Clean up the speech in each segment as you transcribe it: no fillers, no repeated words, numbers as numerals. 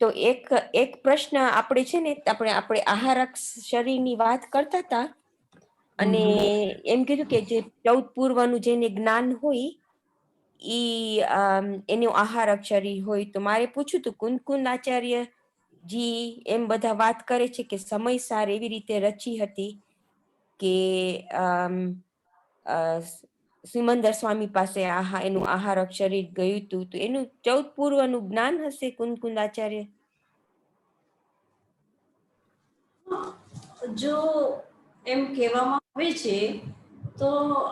તો એક પ્રશ્ન આપણે છે ને આપણે આહારક શરીરની વાત કરતા હતા અને એમ કીધું કે જે 14 પૂર્વનું જેને જ્ઞાન હોય એનું આહારક શરીર હોય. તો મારે પૂછ્યું હતું કુંદ આચાર્ય જી એમ બધા વાત કરે છે કે સમયસાર એવી રીતે રચી હતી કે સિમંદર સ્વામી પાસે એનું આહારક શરીર ગયું હતું. તો એનું 14 પૂર્વનું જ્ઞાન હશે કુંદ આચાર્ય? જો એમ કહેવામાં આવે છે તો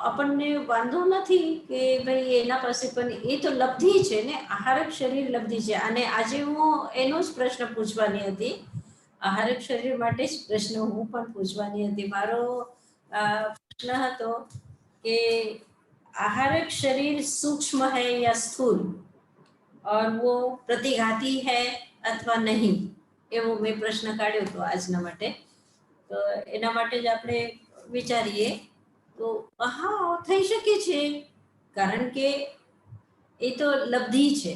આપણને વાંધો નથી કે ભાઈ એના પાસે, પણ એ તો લબ્ધિ છે ને, આહારક શરીર લબ્ધિ છે. અને આજે હું એનો જ પ્રશ્ન પૂછવાની હતી, આહારક શરીર માટે જ પ્રશ્ન હું પણ પૂછવાની હતી. મારો પ્રશ્ન હતો કે आहारक शरीर सूक्ष्म है या स्थूल, और वो प्रतिघाती है अथवा नहीं, એવો મેં પ્રશ્ન કાઢ્યો હતો આજના માટે. તો એના માટે જ આપણે વિચારીએ તો હા થઈ શકે છે, કારણ કે એ તો લબ્ધિ છે.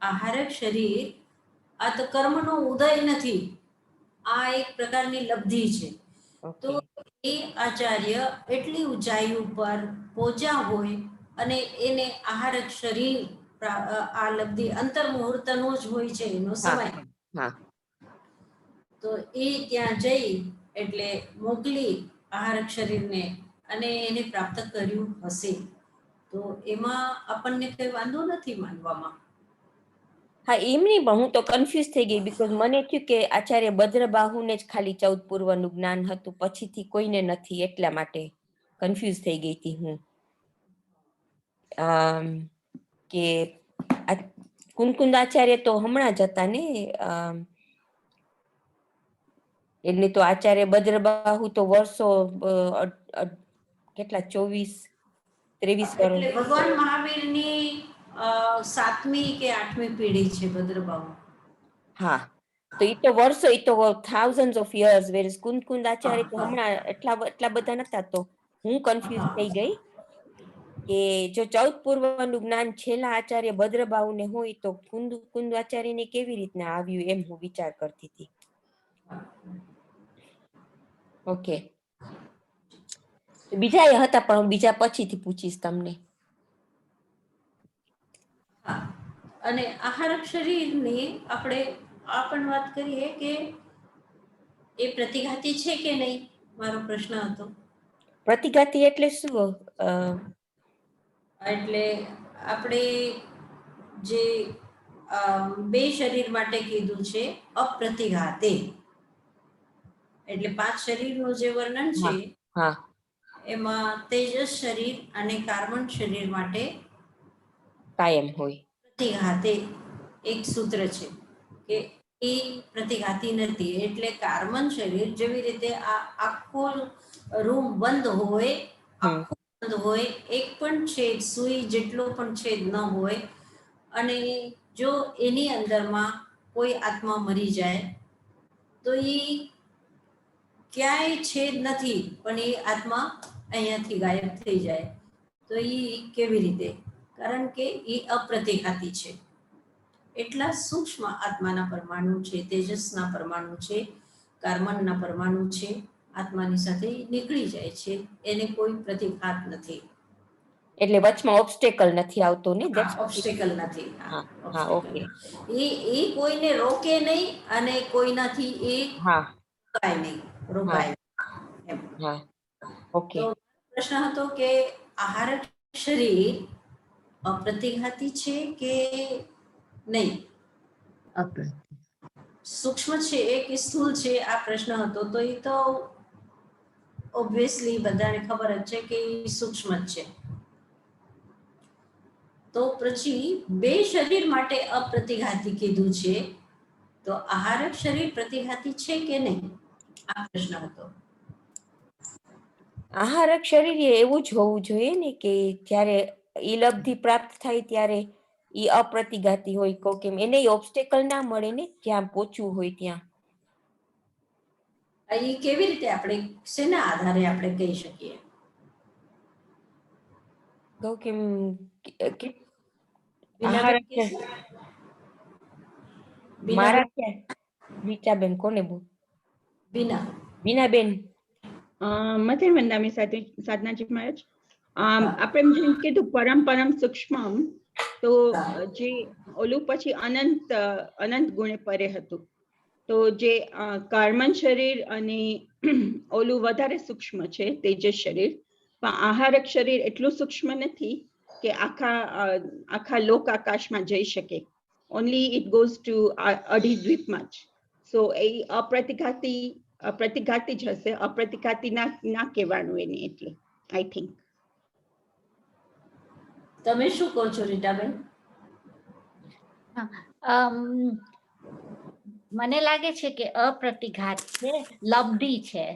આહારક શરીર આ તો કર્મનો ઉદય નથી, આ એક પ્રકારની લબ્ધિ છે. તો એ આચાર્ય એટલી ઊંચાઈ ઉપર પહોંચ્યા હોય અને એને આહારક શરીર આ લબ્ધિ અંતર મુહૂર્તનો જ હોય છે એનો સમય. તો એ ત્યાં જઈ એટલે મોકલી આહારક શરીરને અને એને પ્રાપ્ત કર્યું હશે, તો એમાં આપણને કઈ વાંધો નથી માનવામાં. હા, એમ નહીં, પણ હું તો કન્ફ્યુઝ થઈ ગઈ, બીકોઝ મને થયું કે આચાર્ય ભદ્રબાહુને જ ખાલી 14 પૂર્વનું જ્ઞાન હતું, પછીથી કોઈને નથી, એટલા માટે કન્ફ્યુઝ થઈ ગઈ હતી હું. કે કુંદ આચાર્ય તો હમણાં જ હતા ને, એટલે તો આચાર્ય ભદ્રબાહુ તો વર્ષો કેટલા 24-23 વર્ષ. એટલે ભગવાન મહાવીરની 7મી કે 8મી પેઢી છે ભદ્રબાહુ. હા, તો એ તો વર્ષો, એ તો થાઉઝન્ડ ઓફ યર્સ, વેર કુંદ આચાર્ય તો હમણાં એટલા બધા નતા. તો હું કન્ફ્યુઝ થઈ ગઈ કે જો 14 પૂર્વનું જ્ઞાન છેલ્લા આચાર્ય ભદ્રબાહુને હોય તો કુંદ આચાર્યને કેવી રીતના આવ્યું, એમ હું વિચાર કરતી હતી. ઓકે, બીજા એ હતા પણ હું બીજા પછીથી પૂછીશ તમને. હા, અને આહારક શરીરની આપણે આ પણ વાત કરીએ કે એ પ્રતિઘાતી છે કે નહીં, મારો પ્રશ્ન હતો. પ્રતિઘાતી એટલે શું? એટલે આપણે જે બે શરીર માટે કીધું છે અપ્રતિઘાતે, એટલે 5 શરીરનું જે વર્ણન છે એમાં તેજસ શરીર અને કાર્બન શરીર માટે કાયમ હોય. પ્રતિઘાતે એક સૂત્ર છે કે એ પ્રતિઘાતી નથી. એટલે કાર્બન શરીર જેવી રીતે આ આખો રૂમ બંધ હોય, આખું બંધ હોય, એક પણ છેદ, સુઈ જેટલો પણ છેદ ન હોય, અને જો એની અંદરમાં કોઈ આત્મા મરી જાય તો એ ક્યાંય છેદ નથી, પણ એ આત્મા અહીંયાથી ગાયબ થઈ જાય. તો એ કેવી રીતે? કારણ કે એ અપ્રતિઘાતી છે. એટલા સૂક્ષ્મ આત્માના પરમાણુ છે, તેજસના પરમાણુ છે, કાર્બનના પરમાણુ છે, આત્માની સાથે નીકળી જાય છે, એને કોઈ પ્રતિઘાત નથી. એટલે વચમાં ઓબ્સ્ટેકલ નથી આવતો ને? ઓબ્સ્ટેકલ નથી. હા, ઓકે. એ કોઈને રોકે નહીં અને કોઈનાથી એ રોકાય નહીં, રોકાય એમ. ઓકે. તો પ્રશ્ન હતો કે આહારક શરીર અપ્રતિઘાતી છે કે નહીં, સૂક્ષ્મ છે કે સ્થૂળ છે, આ પ્રશ્ન હતો. તો એ તો ઓબ્વિયસલી બધાને ખબર જ છે કે એ સૂક્ષ્મ જ છે. તો પછી બે શરીર માટે અપ્રતિઘાતી કીધું છે, તો આહારક શરીર પ્રતિઘાતી છે કે નહીં, આ પ્રશ્ન હતો. આહારક શરીર એવું જ હોવું જોઈએ ને કે જ્યારે ઈ લબ્ધિ પ્રાપ્ત થાય ત્યારે ઈ અપ્રતિઘાતી હોય, કેમ એને ઓબ્સ્ટેકલ ના મળે ને જ્યાં પહોંચવું હોય ત્યાં. એ કેવી રીતે આપણે શેના આધારે આપણે કહી શકીએ? કેમ બીનાબેન કહેશે? મારા બીનાબેન, ક્યાં રીટાબેન કોને બોલ બીના. બીનાબેન મધ્ય વંદામી સાધનાજી મહારાજ આપણે જેમ કીધું પરમ સૂક્ષ્મમ તો જે ઓલું પછી અનંત ગુણે પરે હતું તો જે કાર્બન શરીર અને ઓલું વધારે સૂક્ષ્મ છે તેજસ શરીર પણ આહારક શરીર એટલું સૂક્ષ્મ નથી કે આખા લોક આકાશમાં જઈ શકે. ઓનલી ઇટ ગોઝ ટુ અઢી દ્વીપમાં જ. સો એ પ્રતિઘાતી જ હશે, અપ્રતિઘાતી ના કહેવાનું એને એટલે આઈ થિંક. તમે શું કહો છો રીટાબેન? મને લાગે છે કે અપ્રતિઘાત છે, લબ્ધિ છે.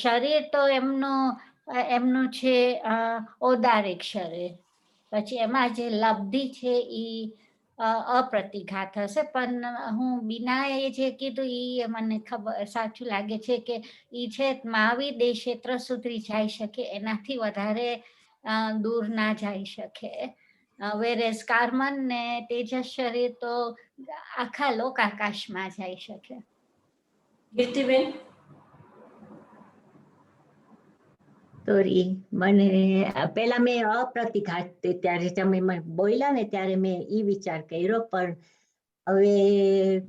શરીર તો એમનું છે ઔદારિક શરીર, પછી એમાં જે લબ્ધિ છે એ અપ્રતિઘાત હશે. પણ હું બીનાએ જે કીધું એ મને સાચું લાગે છે કે એ છે મહાવીર દેહ ક્ષેત્ર સુધી જઈ શકે, એનાથી વધારે દૂર ના જઈ શકે. વેરેસ કાર્બન ને તેજસ શરીર તો આખા લોક આકાશમાં જઈ શકે. કીર્તિબેન? સોરી, મને પેલા મેં અપ્રતિઘાત ત્યારે તમે બોલ્યા ને ત્યારે મેં ઈ વિચાર કર્યો, પણ હવે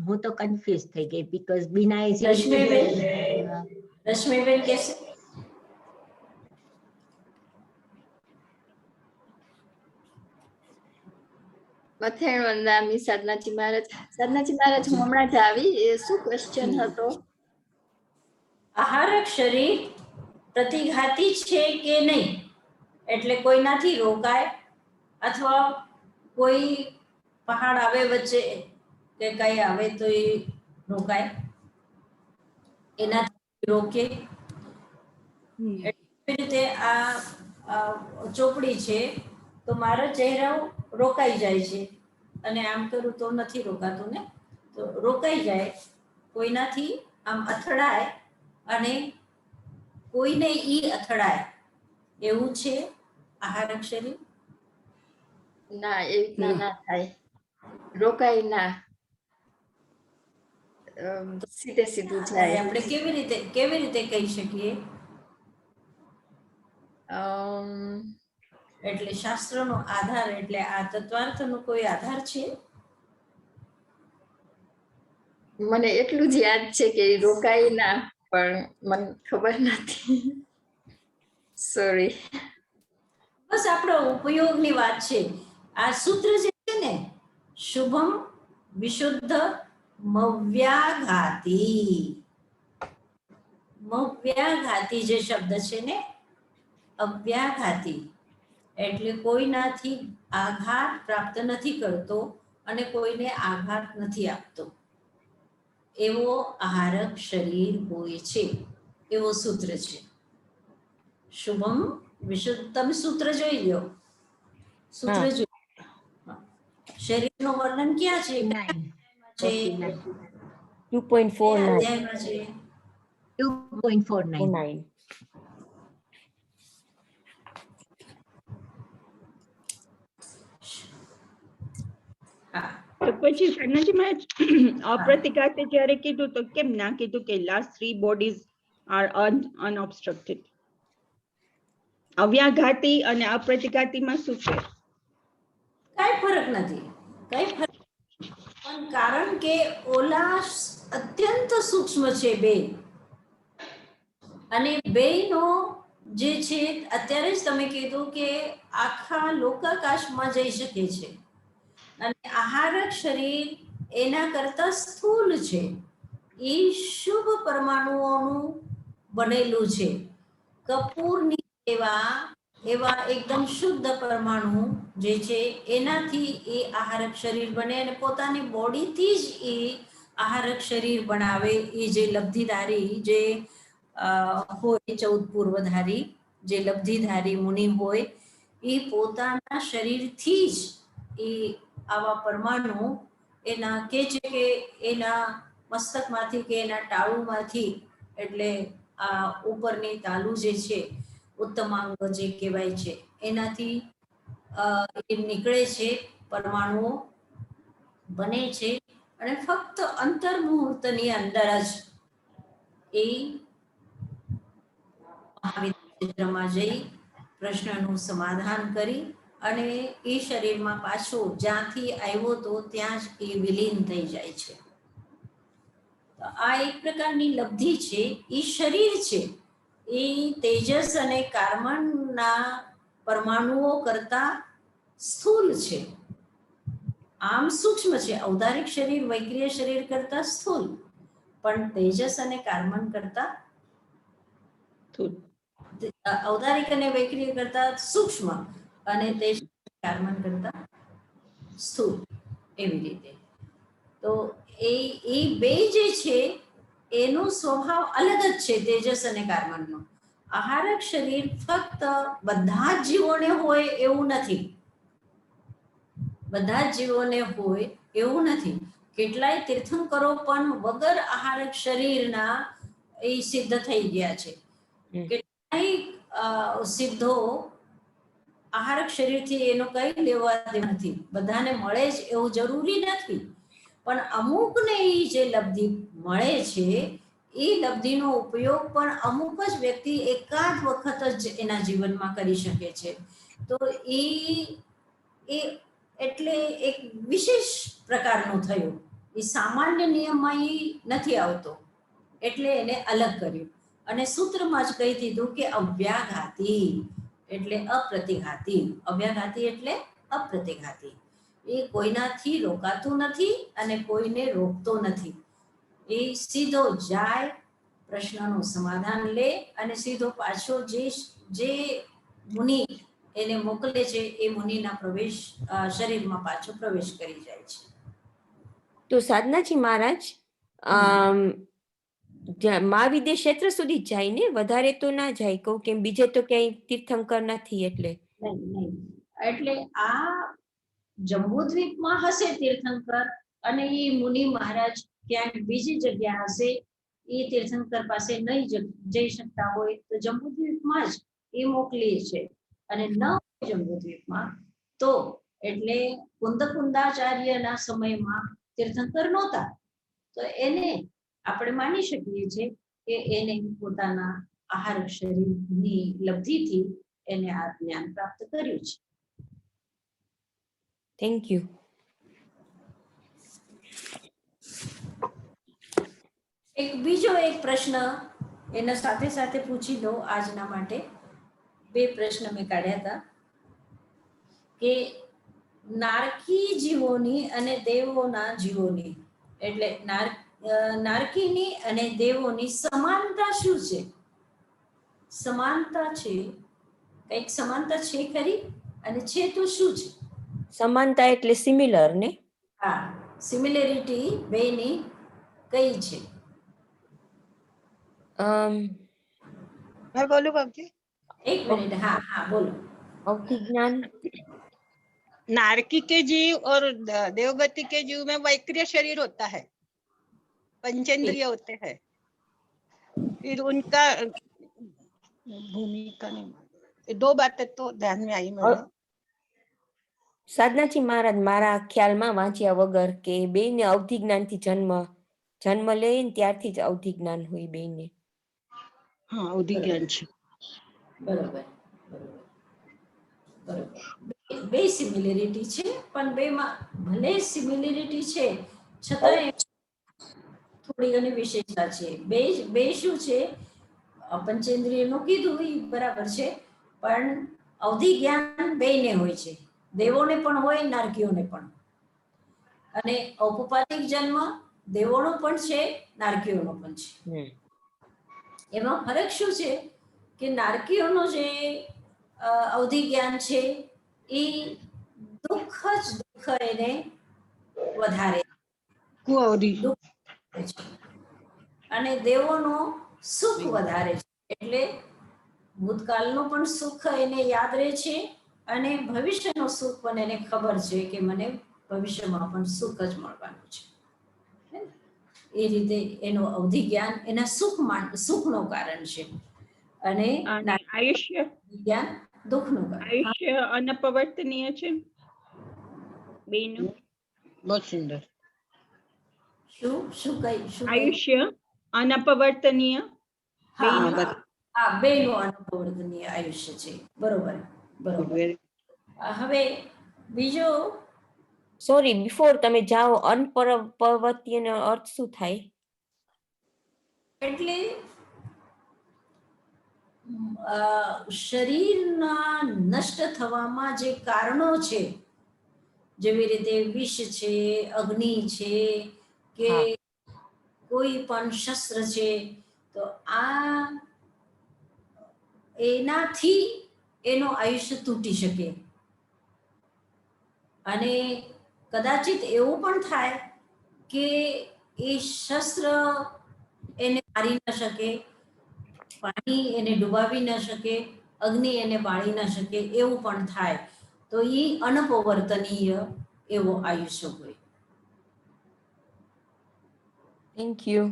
હું તો કન્ફ્યુઝ થઈ ગઈ બીકોઝ બીનાએ રશ્મિબેન કહેશે? મથેણ વંદામી સાધનાજી મહારાજ. સાધનાજી મહારાજ હું હમણાં જ આવી. એ શું ક્વેશ્ચન હતો? આહારક શરીર પ્રતિઘાતી છે કે નહીં, એટલે કોઈનાથી રોકાય અથવા કોઈ પહાડ આવે વચ્ચે કે કઈ આવે તો એ રોકાય, એનાથી રોકે. એવી રીતે આ ચોપડી છે તો મારો ચહેરો રોકાઈ જાય છે અને આમ કરું તો નથી રોકાતું ને, તો રોકાઈ જાય, કોઈનાથી આમ અથડાય અને કોઈને ઈ અથડાય, એવું છે આહારક શરીર? ના, એવી રીતના ના થાય, રોકાય ના, સીધે સીધું જાય. આપણે કેવી રીતે કહી શકીએ? એટલે શાસ્ત્રનો આધાર એટલે આ તત્વાર્થનો કોઈ આધાર છે? મને એટલું જ યાદ છે કે રોકાય ના, પણ મને ખબર નથી. સોરી. બસ આપણો ઉપયોગની વાત છે. આ સૂત્ર જે છે ને, શુભમ વિશુદ્ધ મવ્યાઘાતી. મવ્યાઘાતી જે શબ્દ છે ને, અવ્યાઘાતી એટલે કોઈનાથી આઘાત પ્રાપ્ત નથી કરતો અને કોઈને આઘાત નથી આપતો, એવો આહારક શરીર હોય છે, એવો સૂત્ર છે. શુભમ વિશુદ્ધ. તમે સૂત્ર જોઈ લો, સૂત્ર જોઈ. શરીરનું વર્ણન ક્યાં છે? 2.49. અધ્યાયમાં છે 2.49. તો પછી સાધનાજી મહારાજ અપ્રતિઘાતે જ્યારે કીધું તો કેમ ના કીધું કે લાસ્ટ 3 bodies are unobstructed? અવ્યાઘાતી અને અપ્રતિઘાતીમાં શું છે? કઈ ફરક નથી, કઈ ફરક. પણ કારણ કે ઓલા અત્યંત સૂક્ષ્મ છે બે, અને બેનો જે છે અત્યારે જ તમે કીધું કે આખા લોકાકાશમાં જઈ શકે છે, અને આહારક શરીર એના કરતા સ્થૂલ છે. એ શુભ પરમાણુઓનું બનેલું છે, કપૂરની એવા એકદમ શુદ્ધ પરમાણુ જે છે એનાથી એ આહારક શરીર બને, અને પોતાની બોડીથી જ એ આહારક શરીર બનાવે. એ જે લબ્ધિધારી જે હોય, 14 પૂર્વધારી જે લબ્ધિધારી મુનિ હોય, એ પોતાના શરીરથી જ એ આવા પરમાણુ એના કે છે કે એના મસ્તકમાંથી કે એના ટાળુમાંથી, એટલે આ ઉપરની તાલુ જે છે ઉત્તમાંગ જે કહેવાય છે, એનાથી એ નીકળે છે પરમાણુઓ બને છે અને ફક્ત અંતર મુહૂર્તની અંદર જ એ મહાવિદ્ય ક્ષેત્રમાં જઈ પ્રશ્નનું સમાધાન કરી અને એ શરીરમાં પાછો જ્યાંથી આવ્યો તો ત્યાં જ એ વિલીન થઈ જાય છે. તો આ એક પ્રકારની લબ્ધિ છે. એ શરીર છે એ તેજસ અને કાર્બનના પરમાણુઓ કરતા સ્થૂલ છે. આમ સૂક્ષ્મ છે. ઔદારિક શરીર વૈક્રિય શરીર કરતા સ્થૂલ, પણ તેજસ અને કાર્બન કરતા ઔદારિક અને વૈક્રિય કરતા સૂક્ષ્મ અને તેજસ કાર્બન કરતા સ્થૂલ, એવી રીતે. તો એ બે જે છે એનો સ્વભાવ અલગ જ છે તેજસ અને કાર્બનનો. આહારક શરીર ફક્ત બધા જ જીવોને હોય એવું નથી. બધા જ જીવોને હોય એવું નથી. કેટલાય તીર્થંકરો પણ વગર આહારક શરીરના એ સિદ્ધ થઈ ગયા છે. કેટલાય સિદ્ધો આહારક શરીરથી એનો કઈ લેવા દેવા નથી. બધાને મળે જ એવું જરૂરી નથી, પણ અમુકને એ જે લબ્ધિ મળે છે એ લબ્ધિનો ઉપયોગ પણ અમુક જ વ્યક્તિ એકાદ વખત જ એના જીવનમાં કરી શકે છે. તો એ એટલે એક વિશેષ પ્રકારનો થયો. એ સામાન્ય નિયમમાં એ નથી આવતો, એટલે એને અલગ કર્યું. અને સૂત્રમાં જ કહી દીધું કે અવ્યાઘાતી એટલે અપ્રતિઘાતી. અવ્યાઘાતી એટલે અપ્રતિઘાતી. એ કોઈનાથી રોકાતું નથી અને કોઈને રોકતો નથી. એ સીધો જાય, પ્રશ્નનું સમાધાન લે અને સીધો પાછો જે મુનિ એને મોકલે છે એ મુનિના શરીરમાં પાછો પ્રવેશ કરી જાય છે. તો સાધનાજી મહારાજ મહાવિદ્ય ક્ષેત્ર સુધી જ જાય ને, વધારે તો ના જાય કહું, કેમ બીજે તો ક્યાંય તીર્થંકર નથી એટલે. નહીં. એટલે આ જંબુદ્વીપમાં હશે તીર્થંકર, અને એ મુનિ મહારાજ ક્યાંક બીજી જગ્યા હશે, એ તીર્થંકર પાસે નહીં જઈ શકતા હોય તો જંબુદ્વીપમાં જ એ મોકલીએ છે. અને ન જંબુદ્વીપમાં તો એટલે કુંદાચાર્યના સમયમાં તીર્થંકર નહોતા, તો એને આપણે માની શકીએ છીએ કે એને પોતાના આહાર શરીરની લબ્ધિથી એને આ જ્ઞાન પ્રાપ્ત કર્યું છે. Thank you. બીજો એક પ્રશ્ન એના સાથે સાથે પૂછી દો આજના માટે. બે પ્રશ્ન મેં કાઢ્યા હતા કે નારકી જીવોની અને દેવોના જીવોની, એટલે નારકીની અને દેવોની સમાનતા શું છે? સમાનતા છે, કઈક સમાનતા છે ખરી? અને છે તો શું છે? સમાનતા એટલે સિમિલર ને? હા, સિમિલરિટી બેની કઈ છે? मैं बोलूं बाबूजी? एक मिनट. हाँ हाँ बोलो. अवधि ज्ञान. नारकी के जीव और देवगति के जीव में वैक्रिय शरीर होता है, पंचेंद्रिय होते हैं. फिर उनका भूमिका नहीं, दो बातें तो ध्यान में आई मेरे. સાધનાજી મહારાજ મારા ખ્યાલમાં વાંચ્યા વગર કે બેને અવધિ જ્ઞાનથી જન્મ લે ને ત્યારથી જ અવધિ જ્ઞાન હોય બેને. હા, અવધિ જ્ઞાન છે. બરોબર. બે સિમિલરિટી છે, પણ બેમાં ભલે સિમિલરિટી છે છતાં થોડી ઘણી વિશેષતા છે. બે શું છે, પંચેન્દ્રિયનું કીધું એ બરાબર છે, પણ અવધિ જ્ઞાન બેને હોય છે. દેવોને પણ હોય, નારકીઓને પણ. અને ઔપચારિક જન્મ દેવોનો પણ છે, નારકીઓનો પણ છે. એમાં ફરક શું છે કે નારકીઓનો જે અવધિ જ્ઞાન છે એ દુઃખ એને વધારે, અને દેવોનો સુખ વધારે છે. એટલે ભૂતકાળનું પણ સુખ એને યાદ રહે છે અને ભવિષ્યનું સુખ પણ એને ખબર છે કે મને ભવિષ્યમાં પણ સુખ જ મળવાનું છે. એ રીતે એનો અવધિ જ્ઞાન એના સુખનું કારણ છે, અને આયુષ્ય જ્ઞાન દુઃખનું કારણ. આયુષ્ય અનપરિવર્તનીય છે બેનું बहुत सुंदर। શું શું કઈ શું કઈ આયુષ્ય અનપવર્તનીય હા બેનું હા હા બેનું અનુભવનીય આયુષ્ય છે, બરોબર બરોબર. Very હવે બીજો સોરી, બિફોર તમે જાઓ, અનપર્વતીયનો અર્થ શું થાય? એટલે શરીરના નષ્ટ થવામાં જે કારણો છે, જેવી રીતે વિષ છે, અગ્નિ છે કે હા. કોઈ પણ શસ્ત્ર છે, તો આ એનાથી એનો આયુષ્ય તૂટી શકે. અને કદાચિત એવું પણ થાય કે એ શસ્ત્ર એને મારી ન શકે, પાણી એને ડુબાવી ન શકે, અગ્નિ એને બાળી ન શકે, એવું પણ થાય. તો એ અનપવર્તનીય એવો આયુષ્ય હોય. Thank you.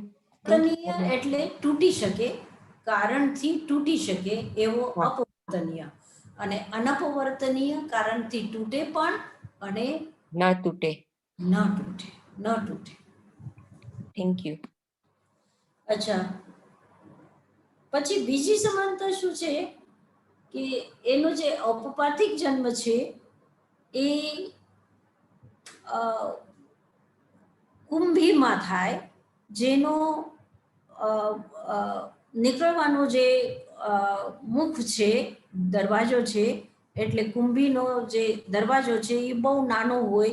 વર્તનીય એટલે તૂટી શકે, કારણથી તૂટી શકે એવો હા. અપવર્તનીય, અને અનપવર્તનીય કારણથી તૂટે પણ અને ના તૂટે. ન તૂટે, ન તૂટે. Thank you. અચ્છા, પછી બીજી સમાનતા શું છે કે એનો જે ઔપપાતિક જન્મ છે એ કુંભીમાં થાય, જેનો નીકળવાનો જે મુખ છે, દરવાજો છે, એટલે કુંભીનો જે દરવાજો છે એ બહુ નાનો હોય,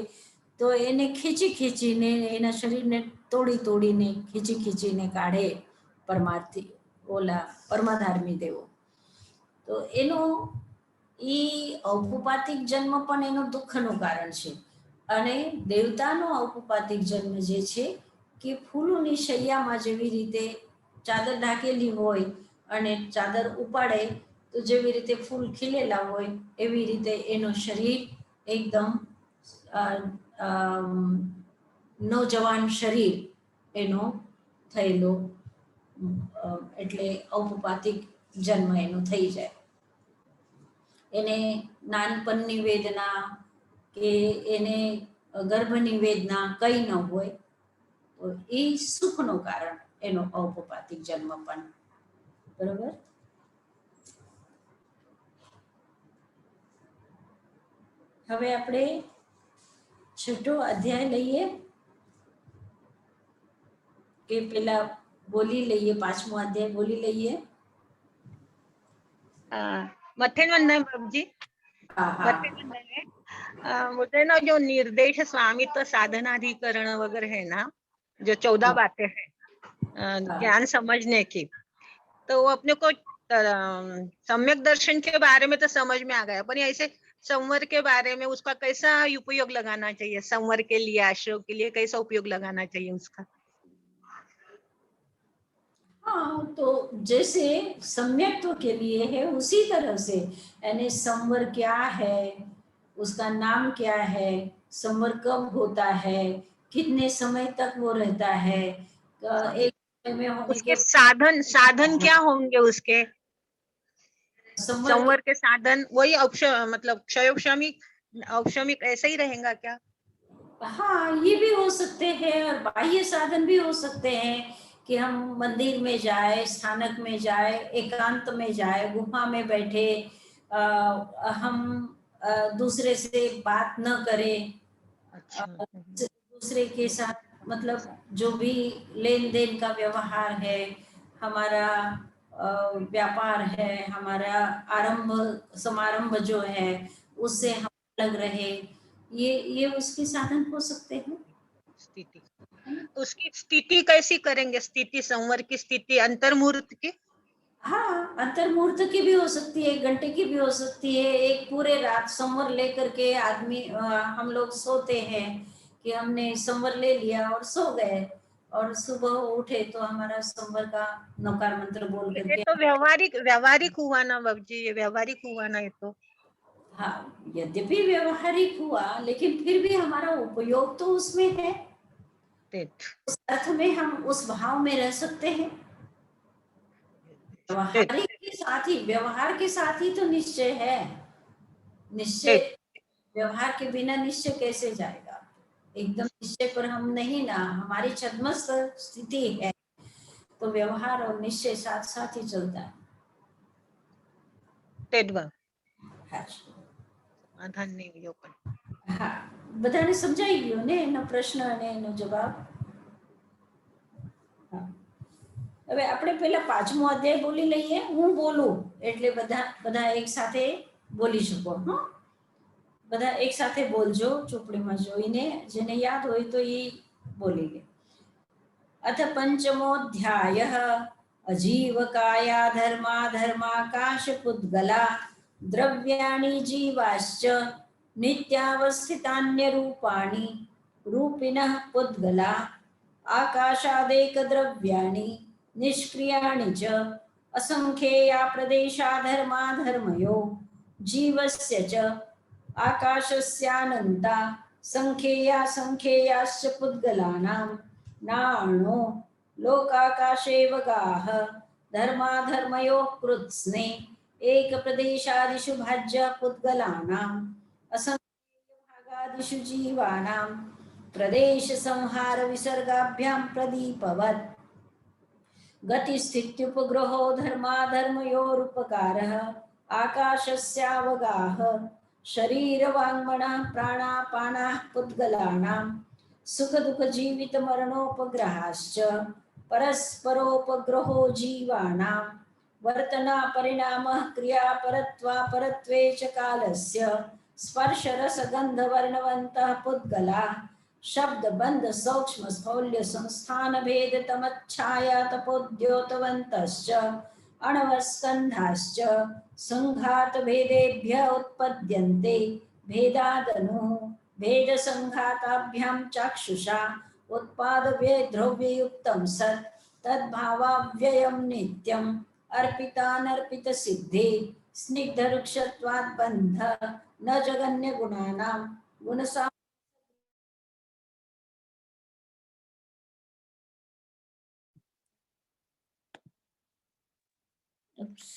તો એને ખીચી ખીચીને એના શરીરને તોડી તોડીને ખીચી ખીચીને કાઢે પરમાર્થી ઓલા પરમાધાર્મી દેવો. તો એનો ઔપપાતિક જન્મ પણ એનો દુઃખનું કારણ છે. અને દેવતાનો ઔપપાતિક જન્મ જે છે કે ફૂલોની શૈયામાં જેવી રીતે ચાદર ઢાંકેલી હોય અને ચાદર ઉપાડે તો જેવી રીતે ફૂલ ખીલેલા હોય, એવી રીતે એનો શરીર એકદમ નવજવાન શરીર એનો થયેલો, એટલે ઔપપાતિક જન્મ એનો થઈ જાય. એને નાનપણની વેદના કે એને ગર્ભની વેદના કઈ ન હોય, તો એ સુખનું કારણ એનો ઔપપાતિક જન્મ પણ. બરોબર. હવે આપણે 6ઠો અધ્યાય લઈએ કે પેલા બોલી લઈએ, 5મો અધ્યાય બોલી લઈએ. मथेन वंदन प्रभु जी। હા હા मथेन वंदन है। मुझे ना जो निर्देश स्वामित्व साधनाधिकरण वगैरह है ना, जो 14 बातें हैं ज्ञान समझने की, तो वो अपने को सम्यक दर्शन के बारे में तो समझ में आ गया, पर ऐसे संवर के बारे में उसका कैसा उपयोग लगाना चाहिए, संवर के लिए, आश्रय के लिए कैसा उपयोग लगाना चाहिए उसका? हाँ, तो जैसे सम्यक्त्व के लिए है उसी तरह से, यानी संवर क्या है, उसका नाम क्या है, संवर कब होता है, कितने समय तक वो रहता है, एक समय में होने उसके के साधन साधन क्या होंगे उसके? संवर संवर के साधन वही मतलब क्षयोक्षमिक औक्षमिक ऐसा ही रहेगा क्या? हाँ, ये भी हो सकते हैं और बाह्य साधन भी हो सकते हैं कि हम मंदिर में जाए, स्थानक में जाए, एकांत में जाए, गुफा में बैठे, हम दूसरे से बात न करें, अच्छा। दूसरे के साथ मतलब जो भी लेन देन का व्यवहार है, हमारा व्यापार है, हमारा आरंभ समारंभ जो है उससे हम अलग रहे, ये उसके साधन हो सकते हैं। स्थिति, उसकी स्थिति कैसी करेंगे? स्थिति, संवर की स्थिति अंतर्मुहूर्त की? हाँ, अंतर्मुहूर्त की भी हो सकती है, 1 घंटे की भी हो सकती है, एक पूरे रात संवर लेकर के आदमी हम लोग सोते हैं कि हमने संवर ले लिया और सो गए, और सुबह उठे तो हमारा संवर का नौकार मंत्र बोल ये करके। तो व्यवहारिक हुआ ना बाबू जी, ये व्यवहारिक हुआ ना ये तो। हाँ, यद्यपि व्यवहारिक हुआ, लेकिन फिर भी हमारा उपयोग तो उसमें है, उस अर्थ में हम उस भाव में रह सकते हैं। व्यवहार के साथ ही तो निश्चय है, निश्चय व्यवहार के बिना निश्चय कैसे जाएगा? एकदम निश्चय पर हम नहीं ना, हमारी छद्मस्त स्थिति है, तो व्यवहार और निश्चय साथ साथ ही चलता है। તેડવા હા, આધાર નહીં ગયો પણ હા, બધાને સમજાઈ ગયો ને એનો પ્રશ્ન અને એનો જવાબ? હા. હવે આપણે પહેલા 5મો અધ્યાય બોલી લઈએ, હું બોલું એટલે બધા એક સાથે બોલી શકો. હા, બધા એક સાથે બોલજો ચોપડીમાં જોઈને, જેને યાદ હોય તો એ બોલી લે. अथ पंचमोऽध्यायः अजीवकाया धर्माधर्माकाशपुद्गला द्रव्याणि जीवाश्च नित्यावस्थितान्यरूपाणि रूपिणः पुद्गला आकाशादेकद्रव्याणि निष्क्रियाणि च असंख्येया प्रदेशा धर्माधर्मयो जीवस्य च आकाशस्यानन्ता संख्येया संख्येयाश्च पुद्गलानां नाणो लोकाकाशेव गाः धर्माधर्मयोः कृत्स्ने एकप्रदेशादिषु भाज्य पुद्गलानाम् असंख्यभागादिषु जीवानां प्रदेशसंहारविसर्गाभ्यां प्रदीपवत् गतिस्थित्युपग्रहो धर्माधर्मयोरुपकारः आकाशस्यावगाः शरीरवाङ्मनः प्राणापानाः पुद्गलानां सुखदुःखजीवितमरणोपग्रहाश्च परस्परोपग्रहो जीवानां वर्तनापरिणामः क्रियापरत्वापरत्वे च कालस्य स्पर्शरसगन्धवर्णवन्तः पुद्गलाः शब्दबन्धसौक्ष्मस्थौल्यसंस्थानभेदतमच्छायातपोद्योतवन्तश्च अणवस्कन्धाश्च सङ्घातभेदेभ्य उत्पद्यन्ते भेदादनुः भेदसङ्घाताभ्यां चाक्षुषा उत्पादव्यद्रव्ययुक्तं सत् तद्भावाव्ययं नित्यम् अर्पितानर्पितसिद्धे स्निग्धरुक्षत्वात् बन्ध न जगन्यगुणानां गुणसा Oops.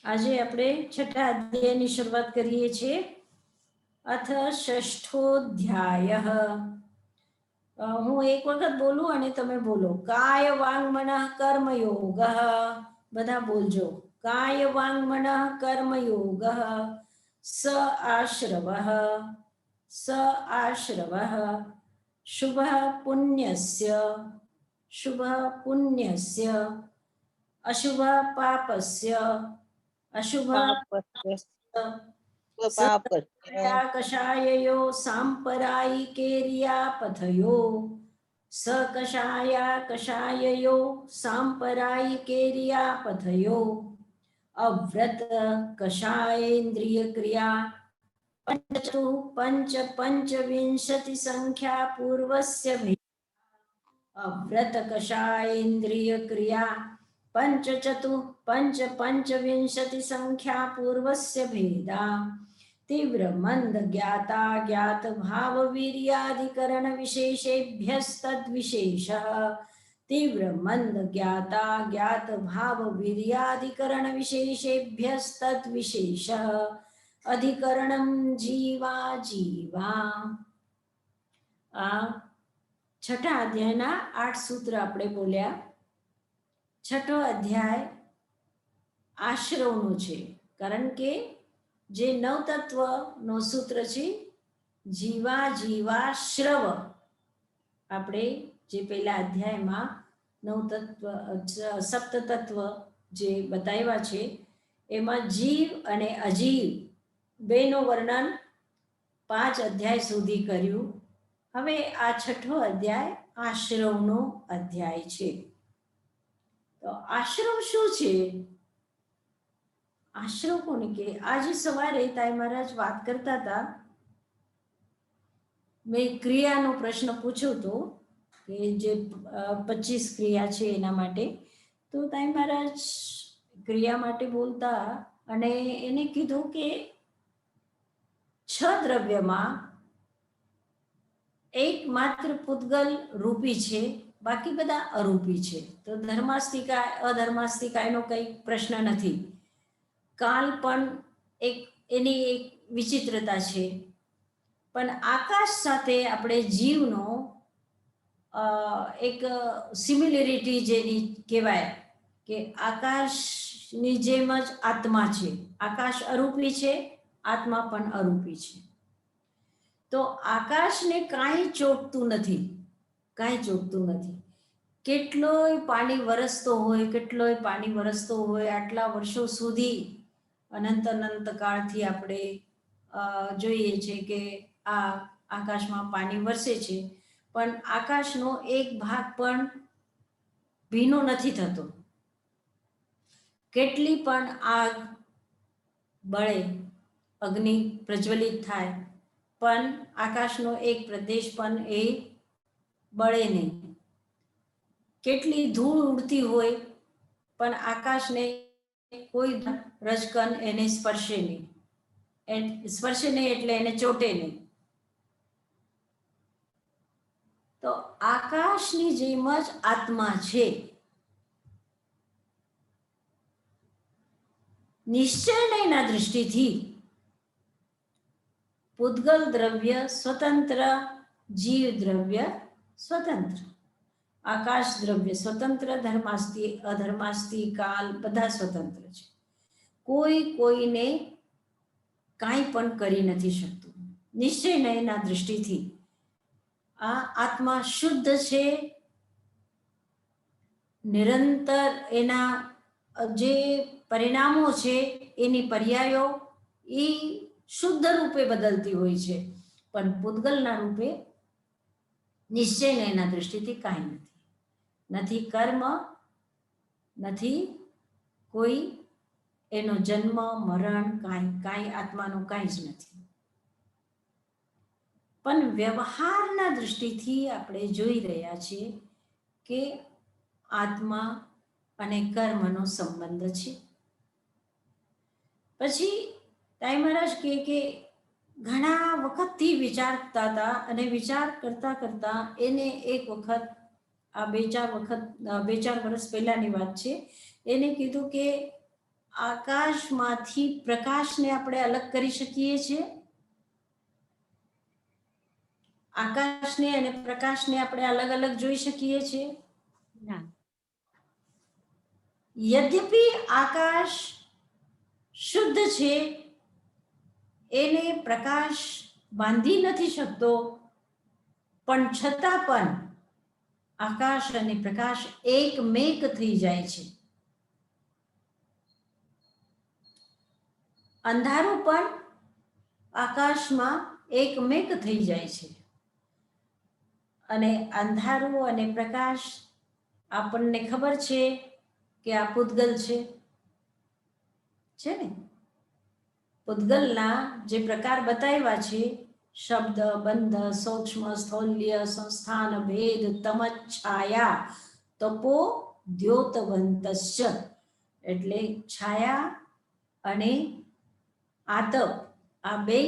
આજે આપણે છઠ્ઠા અધ્યાયની શરૂઆત કરીએ છીએ. અથ ષષ્ઠોધ્યાય. હું એક વખત બોલું અને તમે બોલો. કાય વાંગ મનઃ કર્મયોગ. બધા બોલજો. કાય વાંગ મનઃ કર્મયોગ. સ આશ્રવઃ. સ આશ્રવઃ. શુભ પુણ્યસ્ય. શુભ પુણ્યસ્ય. अशुभ पापस्य. अशुभ कषाययो सांपरायिकेर्यापथयो. सकषाया कषाययो सांपरायिकेर्यापथयो. अव्रत कषायेन्द्रिय क्रिया पंचविंशति संख्या पूर्वस्य भेद. अव्रत कषायेन्द्रिय क्रिया पंचविंशति संख्या पूर्वस्य भेदा. तीव्र मंद ज्ञाता ज्ञात भाव वीर्याधिकरण विशेषेभ्यस्तद विशेषः तीव्र मंद ज्ञाता ज्ञात भाव वीर्याधिकरण विशेषेभ्यस्तद विशेषः अधिकरणम जीवा जीवा. આ છઠ્ઠા અધ્યાયના 8 સૂત્ર આપણે બોલ્યા. છઠ્ઠો અધ્યાય આશ્રવનો છે, કારણ કે જે નવતત્વનો સૂત્ર છે જીવા જીવાશ્રવ, આપણે જે પહેલા અધ્યાયમાં નવતત્વ સપ્તતત્વ જે બતાવ્યા છે એમાં જીવ અને અજીવ બેનો વર્ણન 5 અધ્યાય સુધી કર્યું. હવે આ છઠ્ઠો અધ્યાય આશ્રવનો અધ્યાય છે. તો આશ્રવ શું છે? આશ્રવ કોને કે? આજે સવારે તાઈ મહારાજ વાત કરતા હતા, મેં ક્રિયાનો પ્રશ્ન પૂછ્યો હતો કે જે 25 ક્રિયા છે એના માટે. તો તાઈ મહારાજ ક્રિયા માટે બોલતા અને એને કીધું કે 6 દ્રવ્યમાં એકમાત્ર પૂતગલ રૂપી છે, બાકી બધા અરૂપી છે. તો ધર્માસ્તિકા અધર્માસ્તિકાનો કંઈ પ્રશ્ન નથી. કાલ પણ એની એક વિચિત્રતા છે, પણ આકાશ સાથે આપણે જીવનો એક સિમિલરિટી જેની કહેવાય કે આકાશની જેમ જ આત્મા છે. આકાશ અરૂપી છે, આત્મા પણ અરૂપી છે. તો આકાશને કાંઈ ચોટતું નથી, કાંઈ ચોટતું નથી. કેટલોય પાણી વરસતો હોય, કેટલોય પાણી વરસતો હોય, આટલા વર્ષો સુધી અનંત કાળથી આપણે જોઈએ છે કે આ આકાશમાં પાણી વરસે છે, પણ આકાશનો એક ભાગ પણ ભીનો નથી થતો. કેટલી પણ આગ બળે, અગ્નિ પ્રજ્વલિત થાય, પણ આકાશનો એક પ્રદેશ પણ એ બળે નહીં. કેટલી ધૂળ ઉડતી હોય, પણ આકાશને કોઈ રજકણ એને સ્પર્શે નહીં. સ્પર્શે નહીં એટલે એને ચોટે નહીં. તો આકાશની જેમ જ આત્મા છે. નિશ્ચયના દૃષ્ટિથી પૂતગલ દ્રવ્ય સ્વતંત્ર, જીવ દ્રવ્ય સ્વતંત્ર, આકાશ દ્રવ્ય સ્વતંત્ર, ધર્માસ્તિ અધર્માસ્તિ કાલ બધા સ્વતંત્ર છે. કોઈ કોઈને કાંઈ પણ કરી નથી શકતું. નિશ્ચયના દૃષ્ટિથી આ આત્મા શુદ્ધ છે. નિરંતર એના જે પરિણામો છે એની પર્યાયો એ શુદ્ધ રૂપે બદલતી હોય છે, પણ પૂતગલના રૂપે નિશ્ચયના દૃષ્ટિથી કાંઈ નથી. નથી કર્મ, નથી કોઈ એનો જન્મ મરણ, કાંઈ આત્માનું કાંઈ જ નથી. પણ વ્યવહારના દૃષ્ટિથી આપણે જોઈ રહ્યા છીએ કે આત્મા અને કર્મનો સંબંધ છે. પછી તાઈ મહારાજ કે ઘણા વખતથી વિચારતા હતા અને વિચાર કરતા કરતા એને એક વખત આ બે ચાર વર્ષ પહેલાની વાત છે, એને કીધું કે આકાશમાંથી પ્રકાશને આપણે અલગ કરી શકીએ છીએ. આકાશને અને પ્રકાશને આપણે અલગ અલગ જોઈ શકીએ છીએ. યદ્યપિ આકાશ શુદ્ધ છે, એને પ્રકાશ બાંધી નથી શકતો, પણ છતાં પણ આકાશ અને પ્રકાશ એકમેક થઈ જાય છે. અંધારું પણ આકાશમાં એકમેક થઈ જાય છે. અને અંધારું અને પ્રકાશ આપણને ખબર છે કે આ પૂતગલ છે ને. પૂતગલના જે પ્રકાર બતાવ્યા છે, શબ્દ, બંધ, સૂક્ષ્મ, સ્થૌલ્ય, સંસ્થાન, ભેદ, તમચ્છાયા, તપો, દ્યોતવંતશ્ચ, એટલે છાયા અને આતપ, આ બે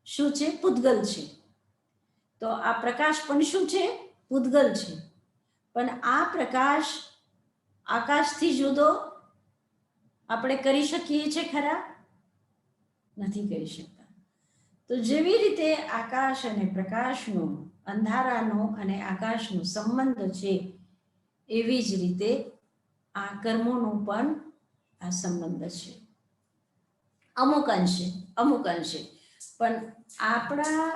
શું છે? પૂતગલ છે. તો આ પ્રકાશ પણ શું છે? પૂતગલ છે. પણ આ પ્રકાશ આકાશથી જુદો આપણે કરી શકીએ છીએ ખરા? નથી કરી શકતા. તો જેવી રીતે આકાશ અને પ્રકાશનો, અંધારાનો અને આકાશનો સંબંધ છે, એવી જ રીતે આ કર્મોનો પણ આ સંબંધ છે. અમુક અંશે પણ આપણા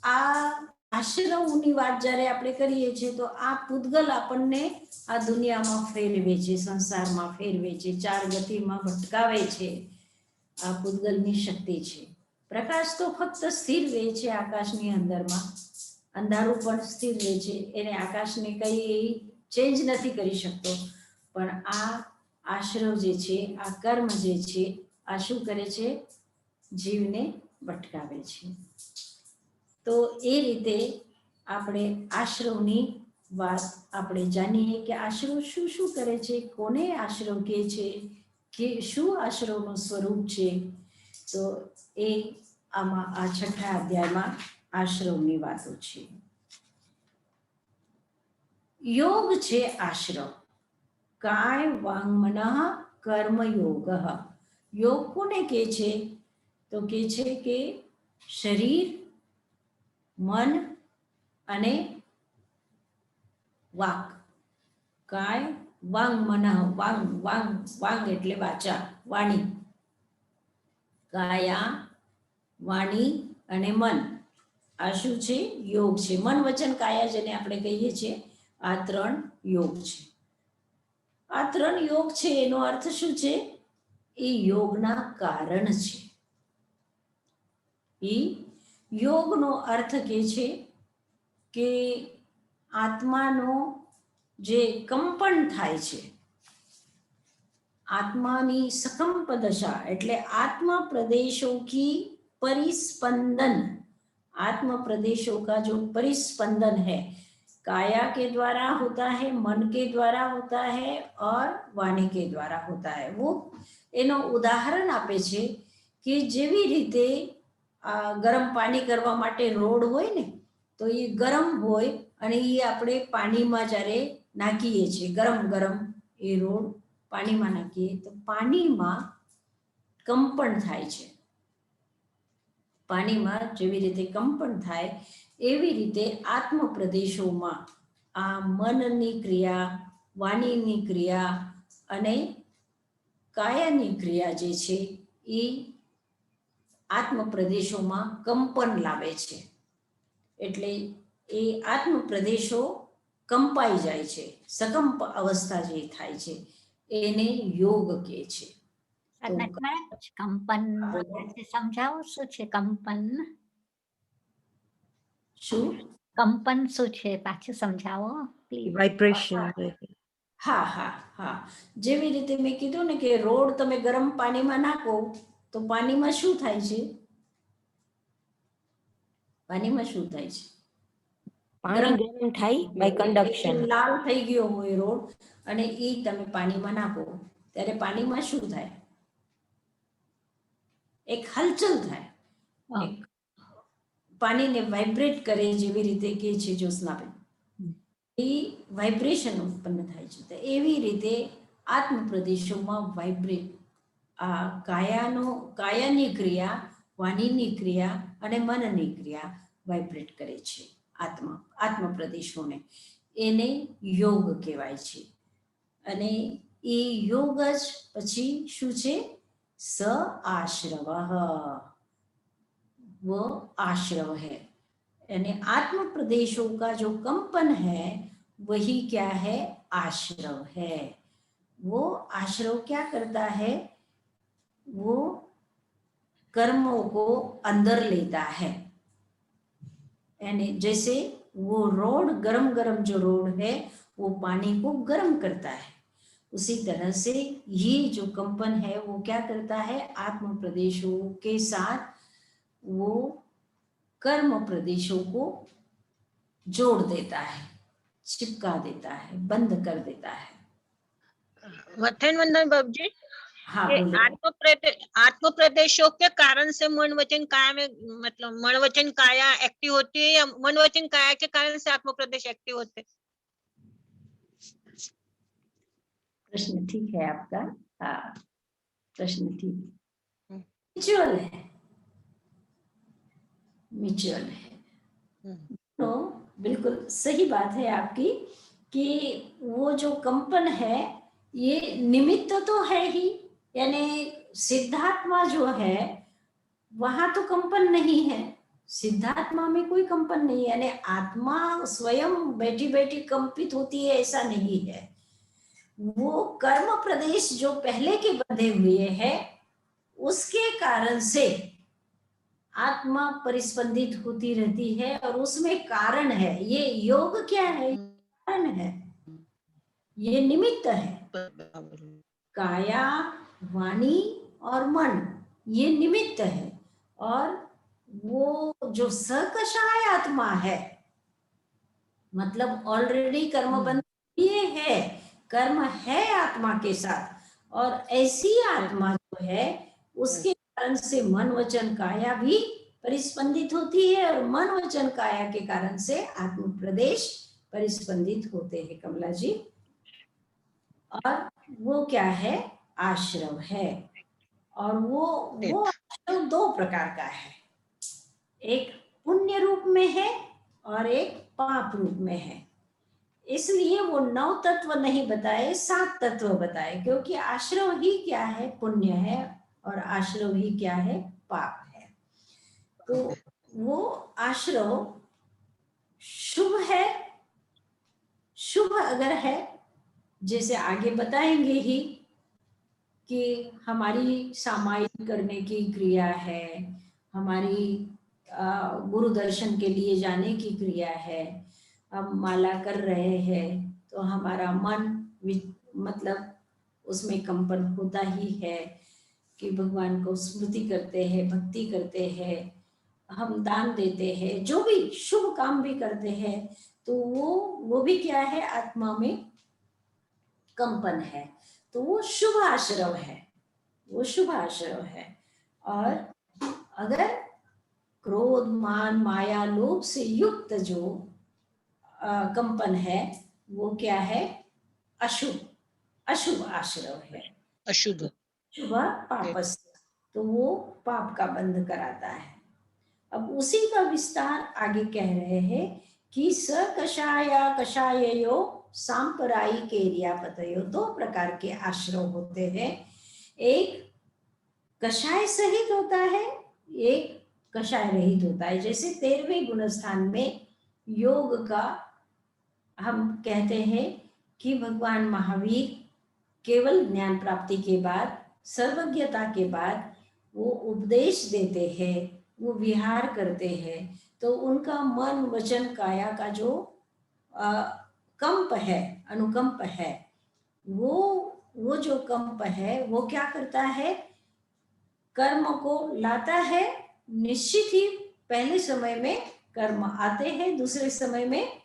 આ આશ્રમની વાત જ્યારે આપણે કરીએ છીએ તો આ પૂતગલ આપણને આ દુનિયામાં ફેરવે છે, સંસારમાં ફેરવે છે, ચાર ગતિમાં ભટકાવે છે. આ પૂતગલની શક્તિ છે. પ્રકાશ તો ફક્ત સ્થિર રહે છે આકાશની અંદરમાં, અંધારું પણ સ્થિર રહે છે, એને આકાશને કઈ ચેન્જ નથી કરી શકતો. પણ આ આશ્રવ જે છે, આ કર્મ જે છે, આ શું કરે છે? જીવને ભટકાવે છે. તો એ રીતે આપણે આશ્રવની વાત આપણે જાણીએ કે આશ્રવ શું શું કરે છે, કોને આશ્રવ કહે છે, કે શું આશ્રવનું સ્વરૂપ છે. તો એ આમાં આ 6થા અધ્યાયમાં આશ્રવની વાતો છે. યોગ છે આશ્રવ. કાય વાંગ મનઃ કર્મ યોગ. યોગ કોને કહે છે? તો કહે છે કે શરીર, મન અને વાક. કાય વાંગ મનઃ, વાંગ એટલે વાચા, વાણી. કાયા, વાણી અને મન, આ શું છે? યોગ છે. મન, વચન, કાયા જેને આપણે કહીએ છીએ, આ 3 યોગ છે. આ 3 યોગ છે એનો અર્થ શું છે? એ યોગના કારણ છે. એ યોગનો અર્થ કે છે કે આત્માનો જે કંપન થાય છે, આત્માની सकंप दशा, એટલે आत्मा प्रदेशों की परिस्पंदन, आत्म प्रदेशों का जो परिस्पंदन है, काया के द्वारा होता है, मन के द्वारा होता है और वाणी के द्वारा होता है. वो એનો ઉદાહરણ આપે છે કે જેવી રીતે ગરમ પાણી કરવા માટે રોડ હોય ને, તો એ ગરમ હોય અને એ આપણે પાણીમાં જ્યારે નાખીએ છીએ, ગરમ એ રોડ પાણીમાં નાખીએ તો પાણીમાં કંપન થાય છે. પાણીમાં જેવી રીતે કંપન થાય એવી રીતે આત્મ પ્રદેશોમાં આ મનની ક્રિયા, વાણીની ક્રિયા અને કાયાની ક્રિયા જે છે એ આત્મ પ્રદેશોમાં કંપન લાવે છે. એટલે એ આત્મ પ્રદેશો કંપાઈ જાય છે, सकंप અવસ્થા જે થાય છે એને યોગ કહે છે. કંપન સમજાવો, શું છે કંપન? શું કંપન શું છે પાછું સમજાવો પ્લીઝ. વાઇબ્રેશન. હા, જેવી રીતે મેં કીધું ને કે રોડ તમે ગરમ પાણીમાં નાખો તો પાણીમાં શું થાય છે? પાણીમાં શું થાય છે? પાણી ગરમ થાય બાય કન્ડક્શન. લાલ થઈ ગયો હોય રોડ અને એ તમે પાણીમાં નાખો ત્યારે પાણીમાં શું થાય? એક હલચલ થાય, પાણીને વાઇબ્રેટ કરે, જેવી રીતે કે છે જ્યોત્સનાબેન, એ વાઇબ્રેશન ઉત્પન્ન થાય છે. તો એવી રીતે આત્મ પ્રદેશોમાં વાઇબ્રેટ, આ કાયાની ક્રિયા, વાણીની ક્રિયા અને મનની ક્રિયા વાઇબ્રેટ કરે છે આત્મ પ્રદેશોને. એને યોગ કહેવાય છે. અને એ યોગ જ પછી શું છે? स आश्रवः, वो आश्रव है. यानी आत्म प्रदेशों का जो कंपन है वही क्या है? आश्रव है. वो आश्रव क्या करता है? वो कर्मों को अंदर लेता है. यानी जैसे वो रोड, गरम जो रोड है वो पानी को गर्म करता है, उसी तरह से ये जो कंपन है वो क्या करता है? आत्म प्रदेशों के साथ वो कर्म प्रदेशों को जोड़ देता है, चिपका देता है, बंद कर देता है. वतन वंदन बाबूजी, हाँ कि बोलो। आत्म प्रदेशों के कारण से मन वचन काया में, मतलब मन वचन काया एक्टिव होती है या मन वचन काया के कारण से आत्म प्रदेश एक्टिव होते हैं? प्रश्न ठीक है आपका। हाँ, प्रश्न ठीक, म्यूचुअल है, म्यूचुअल है। तो बिल्कुल सही बात है आपकी कि वो जो कंपन है ये निमित्त तो है ही, यानी सिद्धात्मा जो है वहां तो कंपन नहीं है, सिद्धात्मा में कोई कंपन नहीं है, यानी आत्मा स्वयं बैठी बैठी कंपित होती है ऐसा नहीं है। वो कर्म प्रदेश जो पहले के बंधे हुए हैं उसके कारण से आत्मा परिस्पंदित होती रहती है, और उसमें कारण है। ये योग क्या है? कारण है, ये निमित्त है। काया, वाणी और मन ये निमित्त है, और वो जो सकषाय आत्मा है, मतलब ऑलरेडी कर्म बंध ये है, कर्म है आत्मा के साथ, और ऐसी आत्मा जो है उसके कारण से मन वचन काया भी परिस्पंदित होती है, और मन वचन काया के कारण से आत्म प्रदेश परिस्पंदित होते हैं कमला जी। और वो क्या है? आश्रव है, और वो आश्रव दो प्रकार का है, एक पुण्य रूप में है और एक पाप रूप में है। इसलिए वो 9 तत्व नहीं बताए, 7 तत्व बताए, क्योंकि आश्रव ही क्या है? पुण्य है, और आश्रव ही क्या है? पाप है। तो वो आश्रव शुभ है, शुभ अगर है, जैसे आगे बताएंगे ही कि हमारी सामायिक करने की क्रिया है, हमारी गुरु दर्शन के लिए जाने की क्रिया है, हम माला कर रहे हैं तो हमारा मन मतलब उसमें कंपन होता ही है कि भगवान को स्मृति करते हैं, भक्ति करते हैं, हम दान देते हैं, जो भी शुभ काम भी करते हैं, तो वो भी क्या है? आत्मा में कंपन है। तो वो शुभ आश्रव है, वो शुभ आश्रव है। और अगर क्रोध, मान, माया, लोभ से युक्त जो कंपन है वो क्या है? अशुभ, अशुभ आश्रव है, अशुभ, शुभ पापस्य, तो वो पाप का बंध कराता है। अब उसी का विस्तार आगे कह रहे हैं कि सकषाया कषाययो सांपरायिक एरियापतयो, 2 प्रकार के आश्रव होते हैं, एक कषाय सहित होता है, एक कषाय रहित होता है। जैसे 13वें गुणस्थान में योग का हम कहते हैं कि भगवान महावीर केवल ज्ञान प्राप्ति के बाद, सर्वज्ञता के बाद वो उपदेश देते हैं, वो विहार करते हैं, तो उनका मन वचन काया का जो कंप है, अनुकंप है, वो जो कंप है वो क्या करता है? कर्म को लाता है। निश्चित ही पहले समय में कर्म आते हैं, दूसरे समय में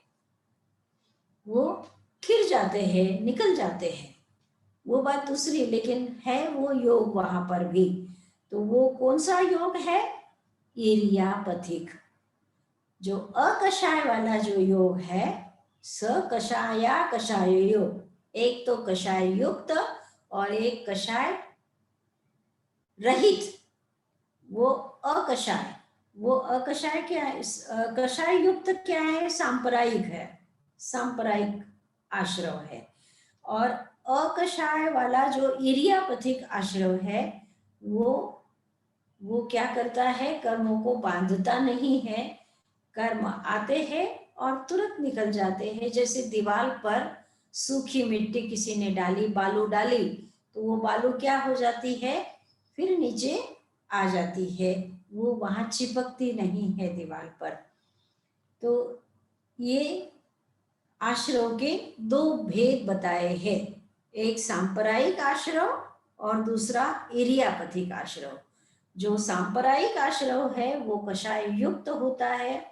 वो खिर जाते हैं, निकल जाते हैं, वो बात दूसरी, लेकिन है वो योग वहां पर भी। तो वो कौन सा योग है? इरियापथिक, जो अकषाय वाला जो योग है, सकषाया कषाय योग, एक तो कषाय युक्त और एक कषाय रहित, वो अकषाय। वो अकषाय क्या है? कषाय युक्त क्या है? सांप्रदायिक है, सांप्रदायिक आश्रव है। और अकषाय वाला जो इरियापथिक आश्रव है वो क्या करता है? कर्मों को बांधता नहीं है, कर्म आते हैं और तुरंत निकल जाते हैं। जैसे दीवार पर सूखी मिट्टी किसी ने डाली, बालू डाली, तो वो बालू क्या हो जाती है? फिर नीचे आ जाती है, वो वहां चिपकती नहीं है दीवार पर। तो ये आश्रव के 2 भेद बताए हैं, एक सांप्रदायिक आश्रव और दूसरा इरियापथिक आश्रव। जो सांप्रदायिक आश्रव है वो कषाय युक्त होता है,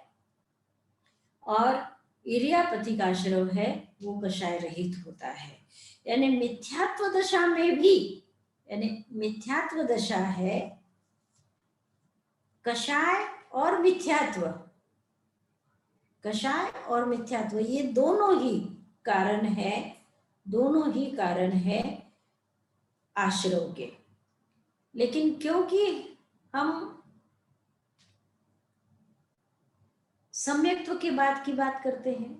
और इरियापथिक आश्रव है वो कषाय रहित होता है। यानी मिथ्यात्व दशा में भी यानी मिथ्यात्व दशा है कषाय और मिथ्यात्व, कषाय और मिथ्यात्व ये दोनों ही कारण है, दोनों ही कारण है आश्रव के। लेकिन क्योंकि हम सम्यक्त्व के बाद की बात करते हैं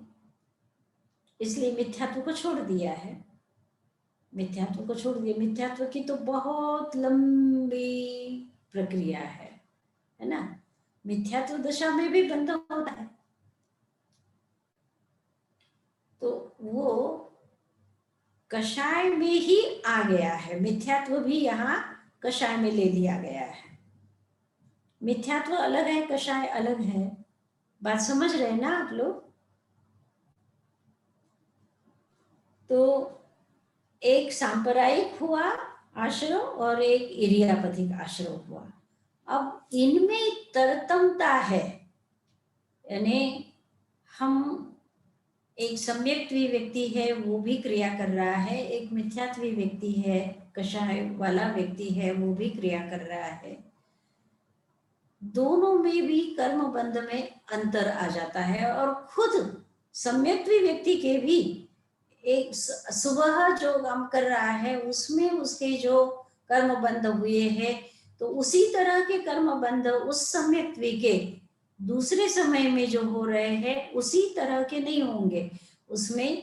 इसलिए मिथ्यात्व को छोड़ दिया है, मिथ्यात्व को छोड़ दिया। मिथ्यात्व की तो बहुत लंबी प्रक्रिया है ना। मिथ्यात्व दशा में भी बंध होता है, तो वो कषाय में ही आ गया है, मिथ्यात्व भी यहाँ कषाय में ले लिया गया है। मिथ्यात्व अलग है, कषाय अलग है, बात समझ रहे हैं ना आप लोग। तो एक सांप्रदायिक हुआ आश्रव और एक इरियापथिक आश्रव हुआ। अब इनमें तरतमता है, यानी हम एक सम्यक्त्वी व्यक्ति है वो भी क्रिया कर रहा है, एक मिथ्यात्वी व्यक्ति है, कषाय वाला व्यक्ति है वो भी क्रिया कर रहा है। दोनों में भी कर्म बंध में अंतर आ जाता है और खुद सम्यक्त्वी व्यक्ति के भी एक सुबह जो काम कर रहा है उसमें उसके जो कर्म बंध हुए हैं तो उसी तरह के कर्म बंध उस सम्यक्त्वी के दूसरे समय में जो हो रहे हैं उसी तरह के नहीं होंगे, उसमें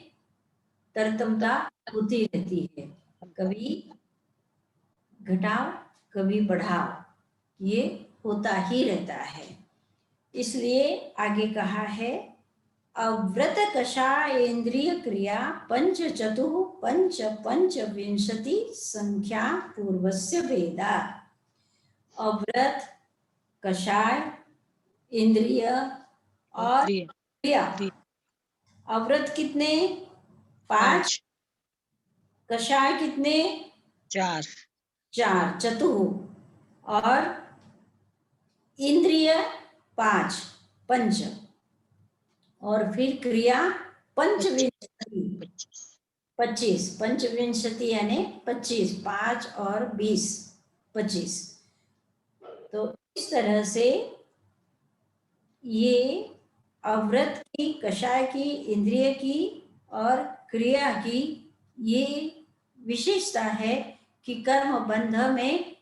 तरतमता होती रहती है, कभी घटाव कभी बढ़ाव, ये होता ही रहता है। इसलिए आगे कहा है अव्रत कषाय इंद्रिय क्रिया पंच चतुः पंच पंचविंशति संख्या पूर्वस्य भेदा। अव्रत कषाय इंद्रिय और क्रिया, अव्रत कितने? 5, कषाय कितने? 4, चतुः और इंद्रिय 5 पंच और फिर क्रिया पंचविंशति 25, पंचविंशति यानी 25, 5 और 20 25। तो इस तरह से ये अव्रत की, कषाय की, इंद्रिय की और क्रिया की ये विशेषता है कि कर्म बंध में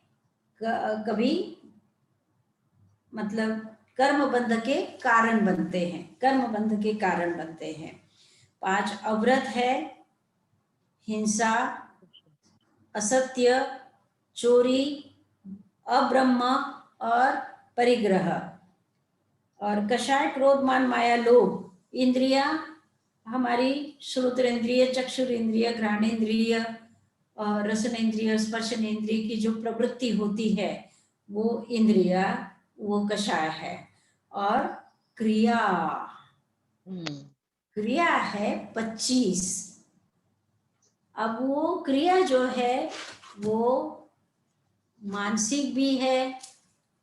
कभी मतलब कर्म बंध के कारण बनते हैं, कर्म बंध के कारण बनते हैं। 5 अव्रत है हिंसा, असत्य, चोरी, अब्रह्म और परिग्रह। और कषाय क्रोध मान माया लोभ। इंद्रिया हमारी श्रोत्रेंद्रिय, चक्षुरेंद्रिय, घ्राणेंद्रिय, रसनेंद्रिय, स्पर्शनेंद्रिय की जो प्रवृत्ति होती है वो इंद्रिया, वो कषाय है। और क्रिया, क्रिया है 25। अब वो क्रिया जो है वो मानसिक भी है,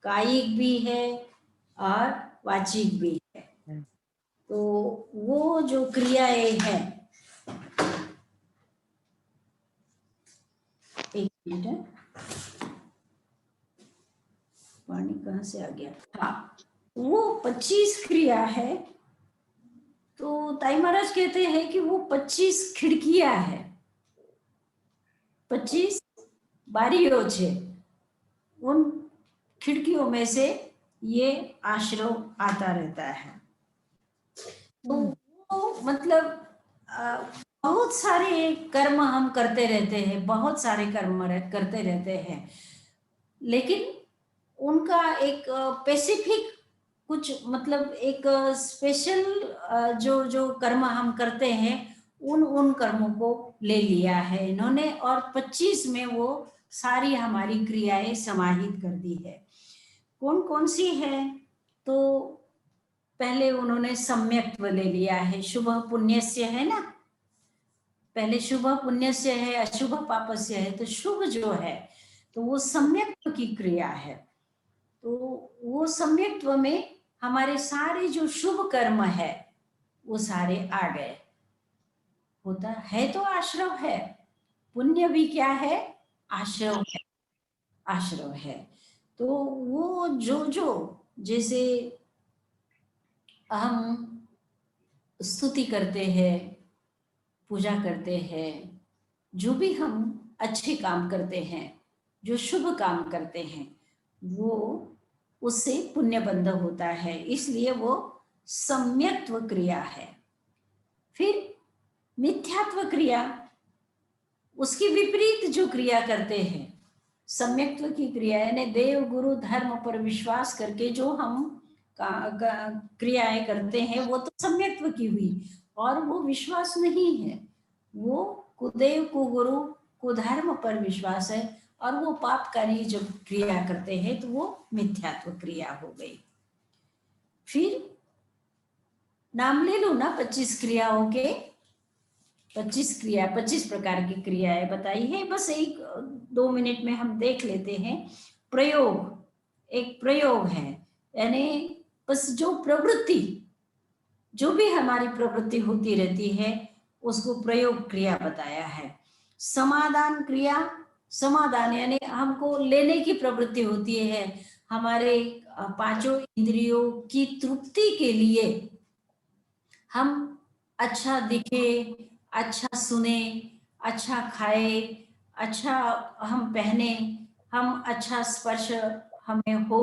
कायिक भी है और वाचिक भी है। तो वो जो क्रियाएं हैं, एक मिनट, पानी कहाँ से आ गया? हाँ, वो 25 क्रिया है। तो ताई महाराज कहते हैं कि वो 25 खिड़कियां है, 25 बारियों છે, उन खिड़कियों में से ये आश्रव आता रहता है। तो वो मतलब बहुत सारे कर्म हम करते रहते हैं, बहुत सारे कर्म करते रहते हैं, लेकिन उनका एक स्पेसिफिक कुछ मतलब एक स्पेशल जो कर्म हम करते हैं उन कर्मों को ले लिया है इन्होंने और 25 में वो सारी हमारी क्रियाएं समाहित कर दी है। कौन कौन सी है? तो पहले उन्होंने सम्यक्त्व ले लिया है, शुभ पुण्यस्य है ना, पहले शुभ पुण्यस्य है, अशुभ पापस्य है। तो शुभ जो है तो वो सम्यक्त्व की क्रिया है। तो वो सम्यक्त्व में हमारे सारे जो शुभ कर्म है वो सारे आ गए। होता है तो आश्रव है। पुण्य भी क्या है? आश्रव है, आश्रव है। तो वो जो जैसे हम स्तुति करते हैं, पूजा करते हैं, जो भी हम अच्छे काम करते हैं, जो शुभ काम करते हैं, वो उससे पुण्य बंध होता है, इसलिए वो सम्यक्त्व क्रिया है। फिर मिथ्यात्व क्रिया, उसकी विपरीत जो क्रिया करते हैं, सम्यक्त्व की क्रिया यानी देव गुरु धर्म पर विश्वास करके जो हम क्रियाएं करते हैं, वो तो सम्यक्त्व की हुई, और वो विश्वास नहीं है, वो कुदेव कुगुरु कुधर्म पर विश्वास है, और वो पापकारी जब क्रिया करते हैं तो वो मिथ्यात्व क्रिया हो गई। फिर नाम ले लो ना 25 क्रियाओं के, 25 प्रकार की क्रियाएं बताई है। बस 1-2 मिनट में हम देख लेते हैं। प्रयोग, एक प्रयोग है, यानी बस जो प्रवृत्ति, जो भी हमारी प्रवृत्ति होती रहती है उसको प्रयोग क्रिया बताया है। समाधान क्रिया, समाधान यानी हमको लेने की प्रवृत्ति होती है, हमारे 5 इंद्रियों की तृप्ति के लिए हम अच्छा दिखे, अच्छा सुने, अच्छा खाए, अच्छा हम पहने, हम अच्छा स्पर्श हमें हो,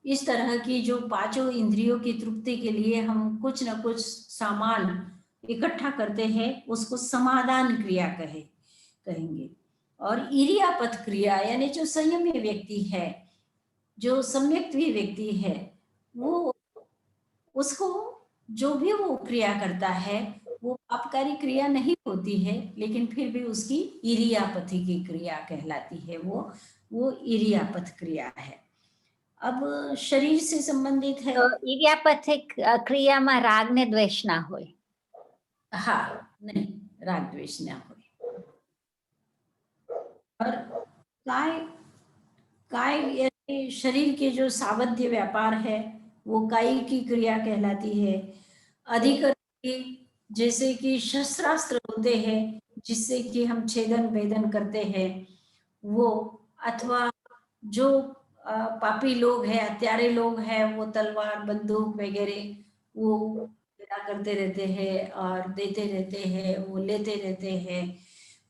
इस तरह की जो 5 इंद्रियों की तृप्ति के लिए हम कुछ न कुछ सामान इकट्ठा करते हैं, उसको समाधान क्रिया कहेंगे। और इरियापथ क्रिया यानी जो संयमी व्यक्ति है, जो सम्यक्त्वी व्यक्ति है, वो उसको जो भी वो क्रिया करता है वो पापकारी क्रिया नहीं होती है, लेकिन फिर भी उसकी इरियापथी की क्रिया कहलाती है, वो इरियापथ क्रिया है। अब शरीर से संबंधित है तो इरियापथिक क्रियाમાં રાગ ને દ્વેષ ના હોય। हाँ, नहीं, राग द्वेष ना हो। और काय यानी शरीर के जो सावध्य व्यापार है वो कायी की क्रिया कहलाती है। अधिकरण, जैसे कि शस्त्रास्त्र होते हैं जिससे कि हम छेदन भेदन करते हैं, वो, अथवा जो पापी लोग हैं, हत्यारे लोग हैं, वो तलवार बंदूक वगैरह वो पैदा करते रहते हैं और देते रहते हैं, वो लेते रहते हैं,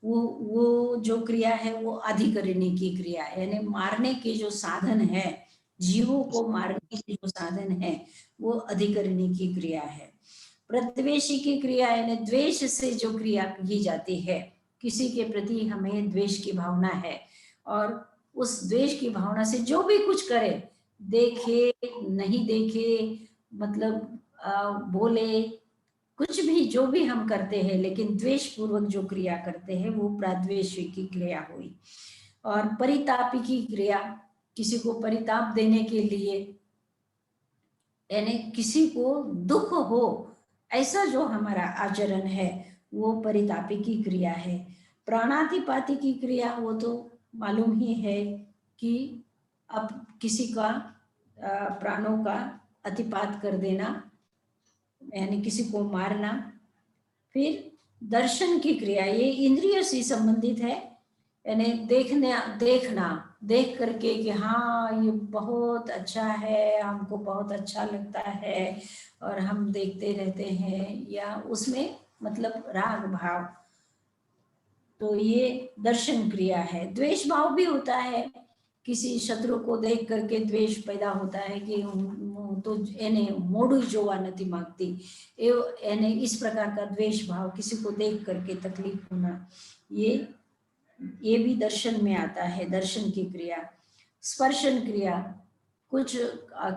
वो जो क्रिया है वो अधिकरणी की क्रिया है, यानी मारने के जो साधन है, जीवों को मारने के जो साधन है वो अधिकरणी की क्रिया है। प्रद्वेषी की क्रिया यानी द्वेष से जो क्रिया की जाती है, किसी के प्रति हमें द्वेष की भावना है और उस द्वेष की भावना से जो भी कुछ करे, देखे नहीं देखे, मतलब बोले, कुछ भी जो भी हम करते हैं, लेकिन द्वेष पूर्वक जो क्रिया करते हैं वो प्राद्वेषी की क्रिया हुई। और परितापी की क्रिया, किसी को परिताप देने के लिए, यानी किसी को दुख हो ऐसा जो हमारा आचरण है वो परितापी की क्रिया है। प्राणातिपाती की क्रिया वो तो मालूम ही है कि अब किसी का प्राणों का अतिपात कर देना, यानी किसी को मारना। फिर दर्शन की क्रिया, ये इंद्रिय से संबंधित है, यानी देखना, देख करके कि हाँ ये बहुत अच्छा है, हमको बहुत अच्छा लगता है और हम देखते रहते हैं, या उसमें मतलब राग भाव, तो ये दर्शन क्रिया है। द्वेष भाव भी होता है, किसी शत्रु को देख करके द्वेष पैदा होता है कि तो એને મોઢું જોવા નથી માંગતી, એને इस प्रकार का द्वेष भाव, किसी को देख करके तकलीफ होना, ये भी दर्शन में आता है, दर्शन की क्रिया। स्पर्शन क्रिया, कुछ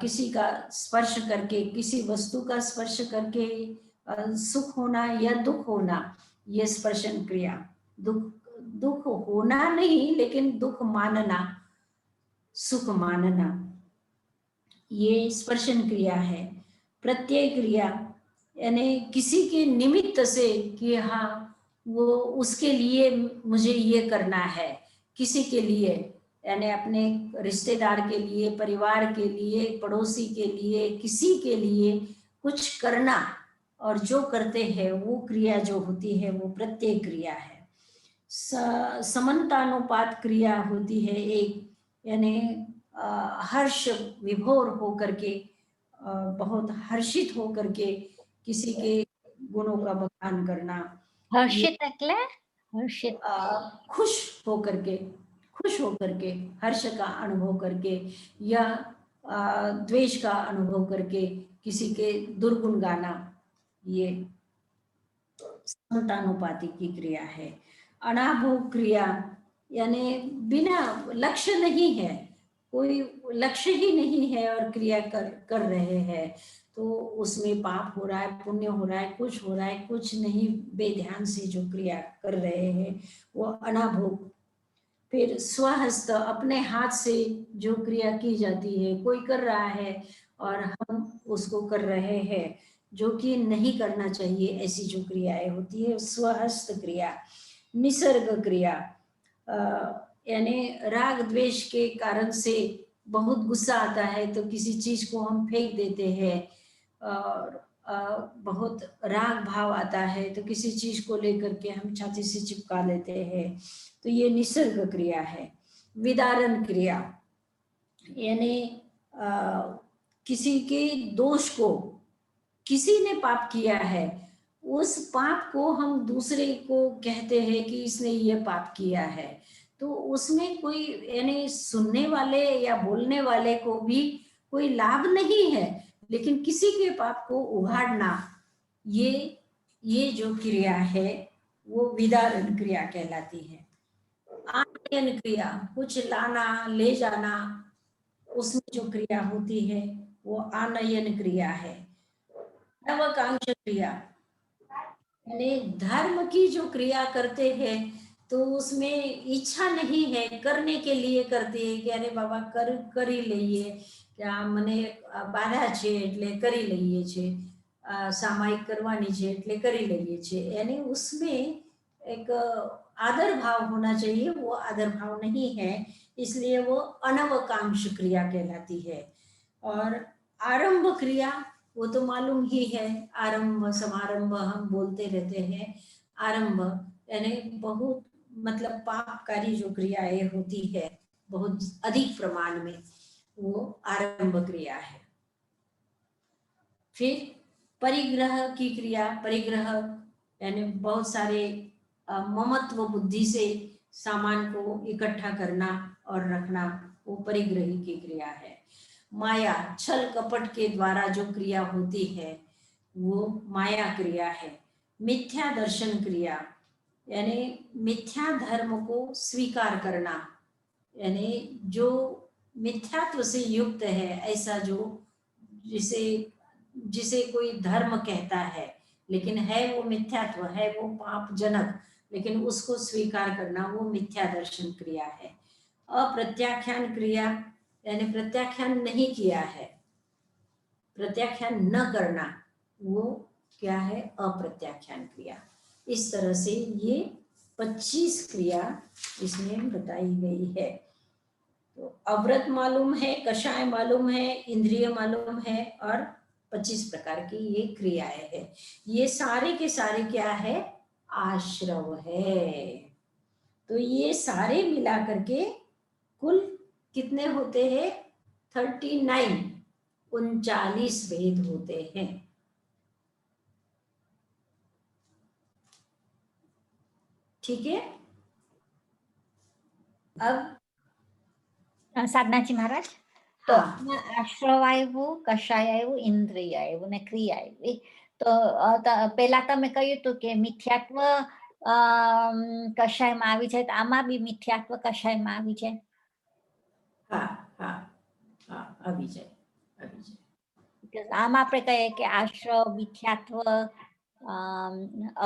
किसी का स्पर्श करके, किसी वस्तु का स्पर्श करके सुख होना या दुख होना, ये स्पर्शन क्रिया। दुख होना नहीं, लेकिन दुख मानना, सुख मानना, ये स्पर्शन क्रिया है। प्रत्यय क्रिया यानी किसी के निमित्त से कि हाँ वो उसके लिए मुझे ये करना है, किसी के लिए, यानी अपने रिश्तेदार के लिए, परिवार के लिए, पड़ोसी के लिए, किसी के लिए कुछ करना, और जो करते हैं वो क्रिया जो होती है वो प्रत्यय क्रिया है। समन्तानुपात क्रिया होती है एक, यानी हर्ष विभोर हो करके, बहुत हर्षित हो करके किसी के गुणों का बखान करना, હર્ષિત એટલે હર્ષિત खुश होकर के हर्ष का अनुभव करके या द्वेष का अनुभव करके किसी के दुर्गुण गाना, ये समतानुपाती की क्रिया है। अनाभोग क्रिया यानी बिना लक्ष्य नहीं है, कोई लक्ष्य ही नहीं है और क्रिया कर रहे हैं, तो उसमें पाप हो रहा है, पुण्य हो रहा है, कुछ हो रहा है, कुछ नहीं, बेध्यान से जो क्रिया कर रहे हैं वो अनाभोग। फिर स्वहस्त, अपने हाथ से जो क्रिया की जाती है, कोई कर रहा है और हम उसको कर रहे हैं, जो कि नहीं करना चाहिए, ऐसी जो क्रियाएं होती है स्वहस्त क्रिया। निसर्ग क्रिया यानी राग द्वेष के कारण से बहुत गुस्सा आता है तो किसी चीज को हम फेंक देते हैं, और बहुत राग भाव आता है तो किसी चीज को लेकर के हम छाती से चिपका लेते हैं, तो ये निसर्ग क्रिया है। विदारण क्रिया यानी किसी के दोष को, किसी ने पाप किया है, उस पाप को हम दूसरे को कहते हैं कि इसने ये पाप किया है, तो उसमें कोई यानी सुनने वाले या बोलने वाले को भी कोई लाभ नहीं है, लेकिन किसी के पाप को उघाड़ना, ये जो क्रिया है वो विदारण क्रिया कहलाती है। आनयन क्रिया, कुछ लाना ले जाना, उसमें जो क्रिया होती है वो आनयन क्रिया है। नवकांक्ष क्रिया यानी धर्म की जो क्रिया करते हैं तो उसमें इच्छा नहीं है, करने के लिए करते हैं कि अरे बाबा કરી લઈએ, કે આ મને બાધા છે એટલે કરી લઈએ છે, સામાયિક કરવાની છે એટલે કરી લઈએ છે, यानी उसमें एक आदर भाव होना चाहिए, वो आदर भाव नहीं है, इसलिए वो अनवकांक्ष क्रिया कहलाती है। और आरंभ क्रिया वो तो मालूम ही है, आरंभ समारंभ हम बोलते रहते हैं। आरंभ यानी बहुत मतलब पापकारी जो क्रियाएं होती है बहुत अधिक प्रमाण में, वो आरंभ क्रिया है। फिर परिग्रह की क्रिया, परिग्रह यानी बहुत सारे ममत्व बुद्धि से सामान को इकट्ठा करना और रखना, वो परिग्रही की क्रिया है। माया, छल कपट के द्वारा जो क्रिया होती है वो माया क्रिया है। मिथ्या दर्शन क्रिया यानी मिथ्या धर्म को स्वीकार करना, यानी जो मिथ्यात्व से युक्त है, ऐसा जो जिसे कोई धर्म कहता है लेकिन है वो मिथ्यात्व है, वो पाप जनक, लेकिन उसको स्वीकार करना, वो मिथ्या दर्शन क्रिया है। अप्रत्याख्यान क्रिया यानी प्रत्याख्यान नहीं किया है, प्रत्याख्यान न करना, वो क्या है, अप्रत्याख्यान क्रिया। इस तरह से ये 25 क्रिया इसमें बताई गई है। तो अव्रत मालूम है, कषाय मालूम है, इंद्रिय मालूम है, और 25 प्रकार की ये क्रियाएं है। ये सारे के सारे क्या है, आश्रव है। तो ये सारे मिला करके कुल कितने होते हैं, 39, 39 भेद होते हैं। ठीक है। अब સાધનાજી મહારાજ, તો हाँ, આશ્રવ આવ્યું, કષાય આવ્યું, ઇન્દ્રિય આવ્યું ને ક્રિયા આવી, તો પેલા તમે કહ્યું હતું કે મિથ્યાત્વ કષાયમાં આવી જાય, તો આમાં બી મિથ્યાત્વ કષાયમાં આવી જાય? हाँ हाँ हाँ, अभी जाए। Because આમાં આપણે કહીએ કે આશ્રવ, મિથ્યાત્વ,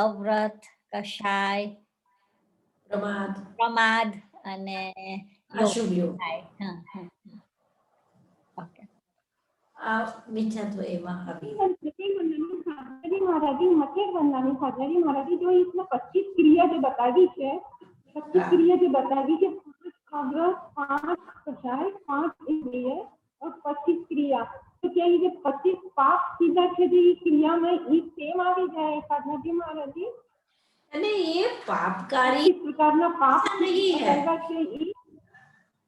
અવ્રત, કષાય, પ્રમાદ અને अशुभ योग। ઓકે, मिथ्यात्व एवं अभी महाराजी मथे वंदना साधनाजी महाराजी, जो इसमें 25 क्रिया जो बता दी है, 25 क्रिया जो बता दी है, 5 कषाय, 5 इंद्रिय और 25 क्रिया, तो क्या ये 25 पाप सीधा थे जो क्रिया में एक सेम आ जाए साधनाजी महाराजी? यानी ये पापकारी इस प्रकारનો પાપ नहीं है, કરવા છે ઈ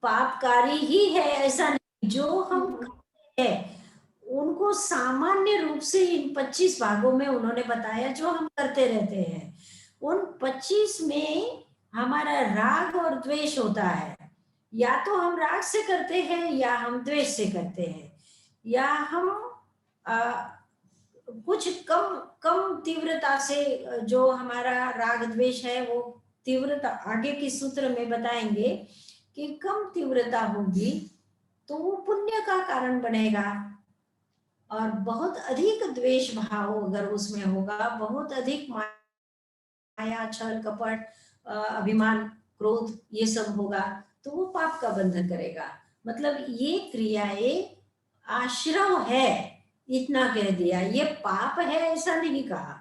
पापकारी ही है ऐसा नहीं। जो हम करते हैं उनको सामान्य रूप से इन 25 भागों में उन्होंने बताया जो हम करते रहते हैं। उन 25 में हमारा राग और द्वेष होता है। या तो हम राग से करते हैं या हम द्वेष से करते हैं, या हम कुछ कम कम तीव्रता से जो हमारा राग द्वेष है वो तीव्रता आगे की सूत्र में बताएंगे कि कम तीव्रता होगी तो वो पुण्य का कारण बनेगा। और बहुत अधिक द्वेष भाव अगर उसमें होगा, बहुत अधिक माया छल कपट अभिमान क्रोध ये सब होगा तो वो पाप का बंधन करेगा। मतलब ये क्रियाएं आश्रव है, इतना कह दिया। ये पाप है ऐसा नहीं कहा।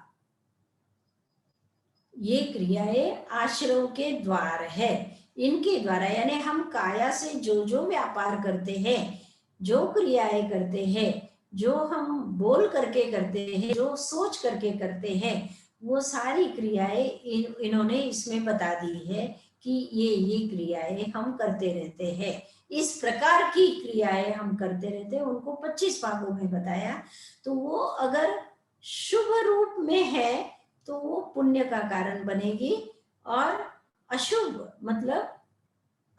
ये क्रियाएं आश्रव के द्वार है, इनके द्वारा, यानी हम काया से जो जो व्यापार करते हैं, जो क्रियाएं करते हैं, जो हम बोल करके करते हैं, जो सोच करके करते हैं, वो सारी क्रियाएं इन्होंने इसमें बता दी है कि ये क्रियाएं हम करते रहते हैं। इस प्रकार की क्रियाएं हम करते रहते हैं, उनको 25 भागों में बताया। तो वो अगर शुभ रूप में है तो वो पुण्य का कारण बनेगी, और अशुभ मतलब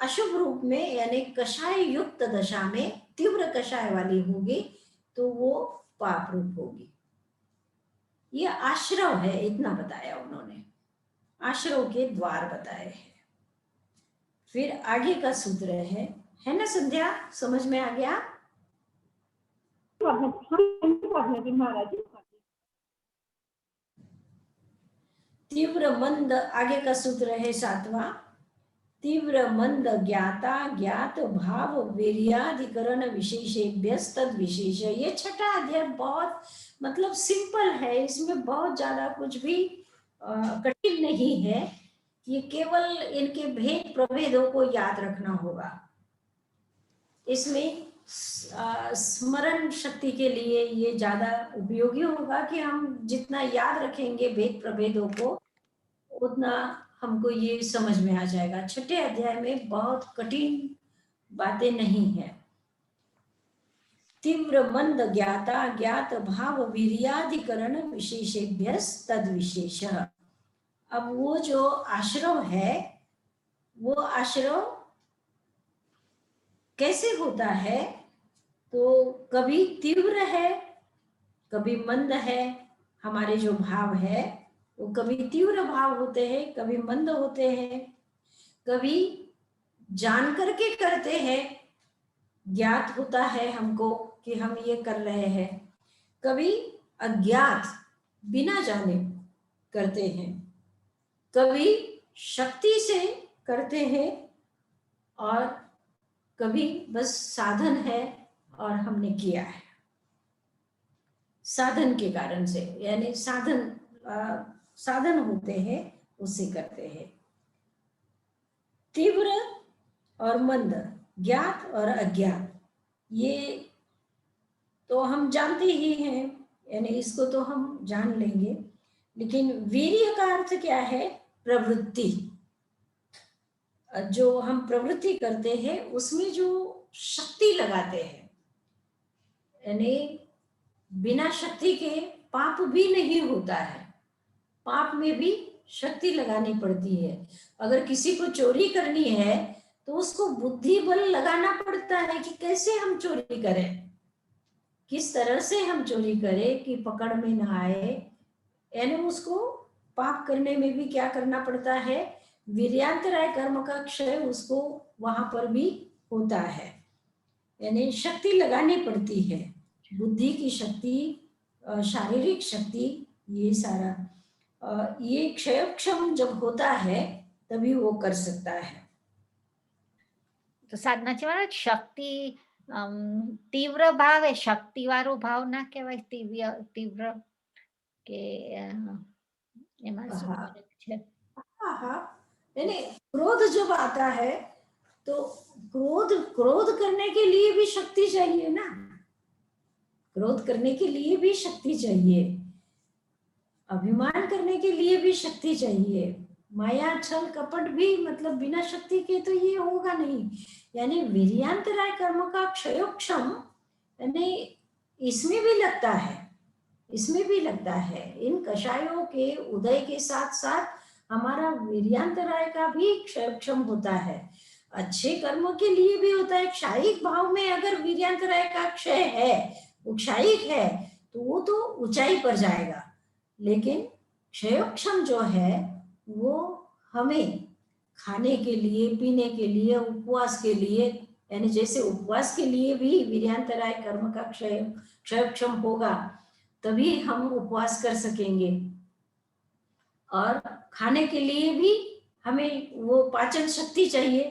अशुभ रूप में यानी कषाय युक्त दशा में तीव्र कषाय वाली होगी तो वो पाप रूप होगी। ये आश्रव है, इतना बताया उन्होंने, आश्रव के द्वार बताए हैं। फिर आगे का सूत्र है ना संध्या, समझ में आ गया? महाराज जी। तीव्र मंद, आगे का सूत्र है 7वां। तीव्र मंद ज्ञाता ज्ञात भाव वीर्याधिकरण विशेषेभ्य तद विशेष। ये छठा अध्याय बहुत मतलब सिंपल है, इसमें बहुत ज्यादा कुछ भी कठिन नहीं है। ये केवल इनके भेद प्रभेदों को याद रखना होगा। इसमें स्मरण शक्ति के लिए ये ज्यादा उपयोगी होगा कि हम जितना याद रखेंगे भेद प्रभेदों को उतना हमको ये समझ में आ जाएगा। छठे अध्याय में बहुत कठिन बातें नहीं है। तीव्र मंद ज्ञाता ज्ञात भाव वीर्याधिकरण विशेषेभ्य तद विशेष। अब वो जो आश्रव है वो आश्रव कैसे होता है? तो कभी तीव्र है कभी मंद है। हमारे जो भाव है वो कभी तीव्र भाव होते हैं, कभी मंद होते हैं। कभी जान करके करते हैं, ज्ञात होता है हमको कि हम ये कर रहे हैं। कभी अज्ञात बिना जाने करते हैं। कभी शक्ति से करते हैं और कभी बस साधन है और हमने किया है साधन के कारण से, यानी साधन होते हैं उससे करते हैं। तीव्र और मंद, ज्ञात और अज्ञात, ये तो हम जानते ही हैं, यानी इसको तो हम जान लेंगे। लेकिन वीर्य का अर्थ क्या है? प्रवृत्ति। जो हम प्रवृत्ति करते हैं उसमें जो शक्ति लगाते हैं, यानी बिना शक्ति के पाप भी नहीं होता है। पाप में भी शक्ति लगानी पड़ती है। अगर किसी को चोरी करनी है तो उसको बुद्धि बल लगाना पड़ता है कि कैसे हम चोरी करें, किस तरह से हम चोरी करें कि पकड़ में ना आए। यानी उसको पाप करने में भी क्या करना पड़ता है? वीर्यांतराय कर्म का क्षय उसको वहां पर भी होता है, यानी शक्ति लगानी पड़ती है। बुद्धि की शक्ति, शारीरिक शक्ति, ये सारा ये क्षयक्षम जब होता है तभी वो कर सकता है। तो साधना जी महाराज, शक्ति तीव्र भाव है, शक्ति वाળો भाव ना કહેવાય तीव्र के એમાં શું ફરક છે? हाँ, यानी क्रोध जब आता है तो क्रोध करने के लिए भी शक्ति चाहिए ना। क्रोध करने के लिए भी शक्ति चाहिए। अभिमान करने के लिए भी शक्ति चाहिए। माया छल कपट भी मतलब बिना शक्ति के तो ये होगा नहीं। यानी वीर्यांतराय कर्म का क्षयोक्षम यानी इसमें भी लगता है, इसमें भी लगता है। इन कषायों के उदय के साथ साथ हमारा वीर्यांतराय का भी क्षयोक्षम होता है। अच्छे कर्मों के लिए भी होता है। क्षायिक भाव में अगर वीर्यांतराय का क्षय है, वो क्षायिक है, तो वो तो ऊंचाई पर जाएगा। लेकिन क्षयोक्षम जो है वो हमें खाने के लिए, पीने के लिए, उपवास के लिए, यानी जैसे उपवास के लिए भी वीर्यांतराय कर्म का क्षयोक्षम होगा तभी हम उपवास कर सकेंगे। और खाने के लिए भी हमें वो पाचन शक्ति चाहिए,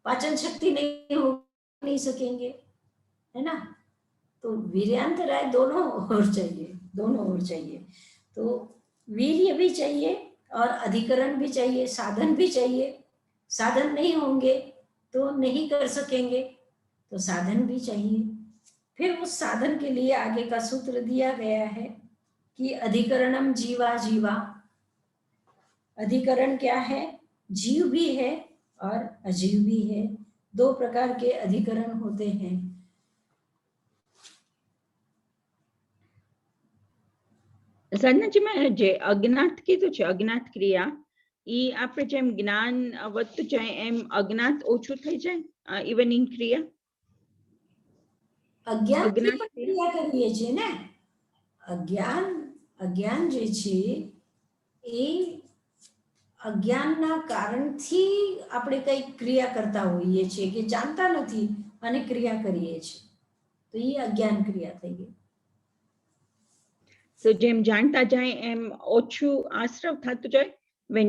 पाचन शक्ति नहीं हो नहीं सकेंगे, है ना। तो वीर्यांतराय दोनों ओर चाहिए, दोनों ओर चाहिए। तो वीर्य भी चाहिए और अधिकरण भी चाहिए, साधन भी चाहिए। साधन नहीं होंगे तो नहीं कर सकेंगे, तो साधन भी चाहिए। फिर उस साधन के लिए आगे का सूत्र दिया गया है कि अधिकरणम जीवा जीवा। अधिकरण क्या है? जीव भी है और अजीव भी है। दो प्रकार के अधिकरण होते हैं। સાધનાજીમાં જે અજ્ઞાત કીધું છે, અજ્ઞાત ક્રિયા, ઈ આપણે જેમ જ્ઞાન વધતું જાય એમ અજ્ઞાત ઓછું થઈ જાય, ઇવન ઇન ક્રિયા અજ્ઞાનથી પણ ક્રિયા કરીએ છીએ ને। અજ્ઞાન જે છે એ અજ્ઞાનના કારણથી આપણે કઈ ક્રિયા કરતા હોઈએ છીએ કે જાણતા નથી અને ક્રિયા કરીએ છીએ, તો એ અજ્ઞાન ક્રિયા થઈ ગઈ। તો જેમ જાણતા જાય એમ ઓછું આશ્રવ થતું જાય। when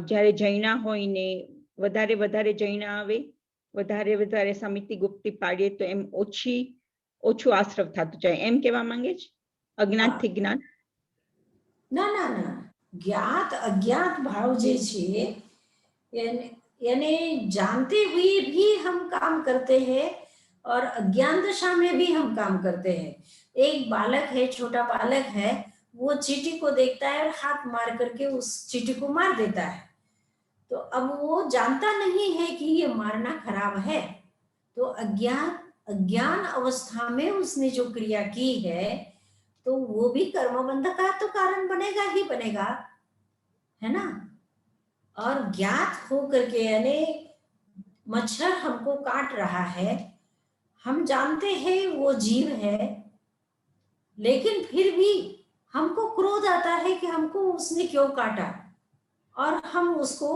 જ્યારે જૈના હોય ને વધારે વધારે જૈના આવે, વધારે વધારે સમિતિ ગુપ્તી પાડીએ તો એમ ઓછું આશ્રવ થતું જાય, એમ કહેવા માંગે છે અજ્ઞાત થી જ્ઞાન? ના ના ના, ज्ञात अज्ञात भाव जे छे यानी जानते हुए भी हम काम करते हैं और अज्ञान दशा में भी हम काम करते हैं। एक बालक है, छोटा बालक है, वो चींटी को देखता है और हाथ मार करके उस चींटी को मार देता है। तो अब वो जानता नहीं है कि ये मारना खराब है। तो अज्ञान अवस्था में उसने जो क्रिया की है तो वो भी कर्मबंध का तो कारण बनेगा ही बनेगा, है ना। और ज्ञात होकर के यानी मच्छर हमको काट रहा है, हम जानते हैं वो जीव है, लेकिन फिर भी हमको क्रोध आता है कि हमको उसने क्यों काटा, और हम उसको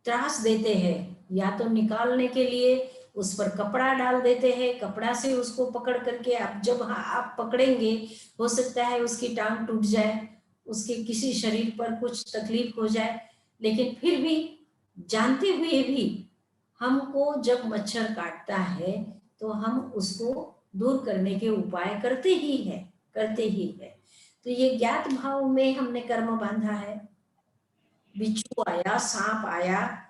त्रास देते हैं। या तो निकालने के लिए उस पर कपड़ा डाल देते हैं, कपड़ा से उसको पकड़ करके अब जब आप पकड़ेंगे हो सकता है उसकी टांग टूट जाए, उसके किसी शरीर पर कुछ तकलीफ हो जाए, लेकिन फिर भी जानते हुए भी हमको जब मच्छर काटता है तो हम उसको दूर करने के उपाय करते ही है। तो ये ज्ञात भाव में हमने कर्म बांधा है। बिच्छू आया, सांप आया,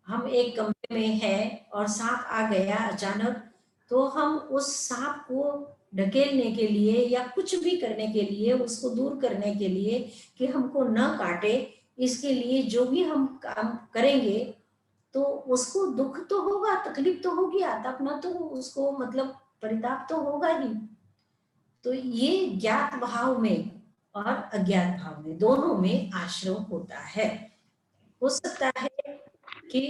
हम एक कमरे में है और सांप आ गया अचानक, तो हम उस सांप को ढकेलने के लिए या कुछ भी करने के लिए, उसको दूर करने के लिए कि हमको न काटे, इसके लिए जो भी हम काम करेंगे तो उसको दुख तो होगा, तकलीफ तो होगी, आतापना तो उसको मतलब परिताप तो होगा ही। तो ये ज्ञात भाव में और अज्ञात भाव में दोनों में आश्रव होता है। हो सकता है कि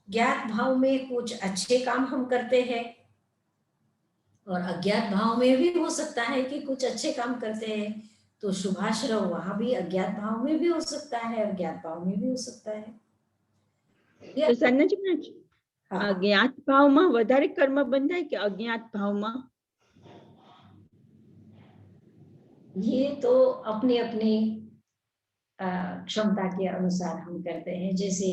ज्ञात भाव में कुछ अच्छे काम हम करते हैं और अज्ञात भाव में भी हो सकता है कि कुछ अच्छे काम करते हैं, तो शुभाश्रव वहां भी अज्ञात भाव में भी हो सकता है और ज्ञात भाव में भी हो सकता है। તો સાધનાજી જ્ઞાત ભાવમાં વધારે કર્મ બંધાય કે અજ્ઞાત ભાવમાં? ये तो अपनी अपनी क्षमता के अनुसार हम करते हैं। जैसे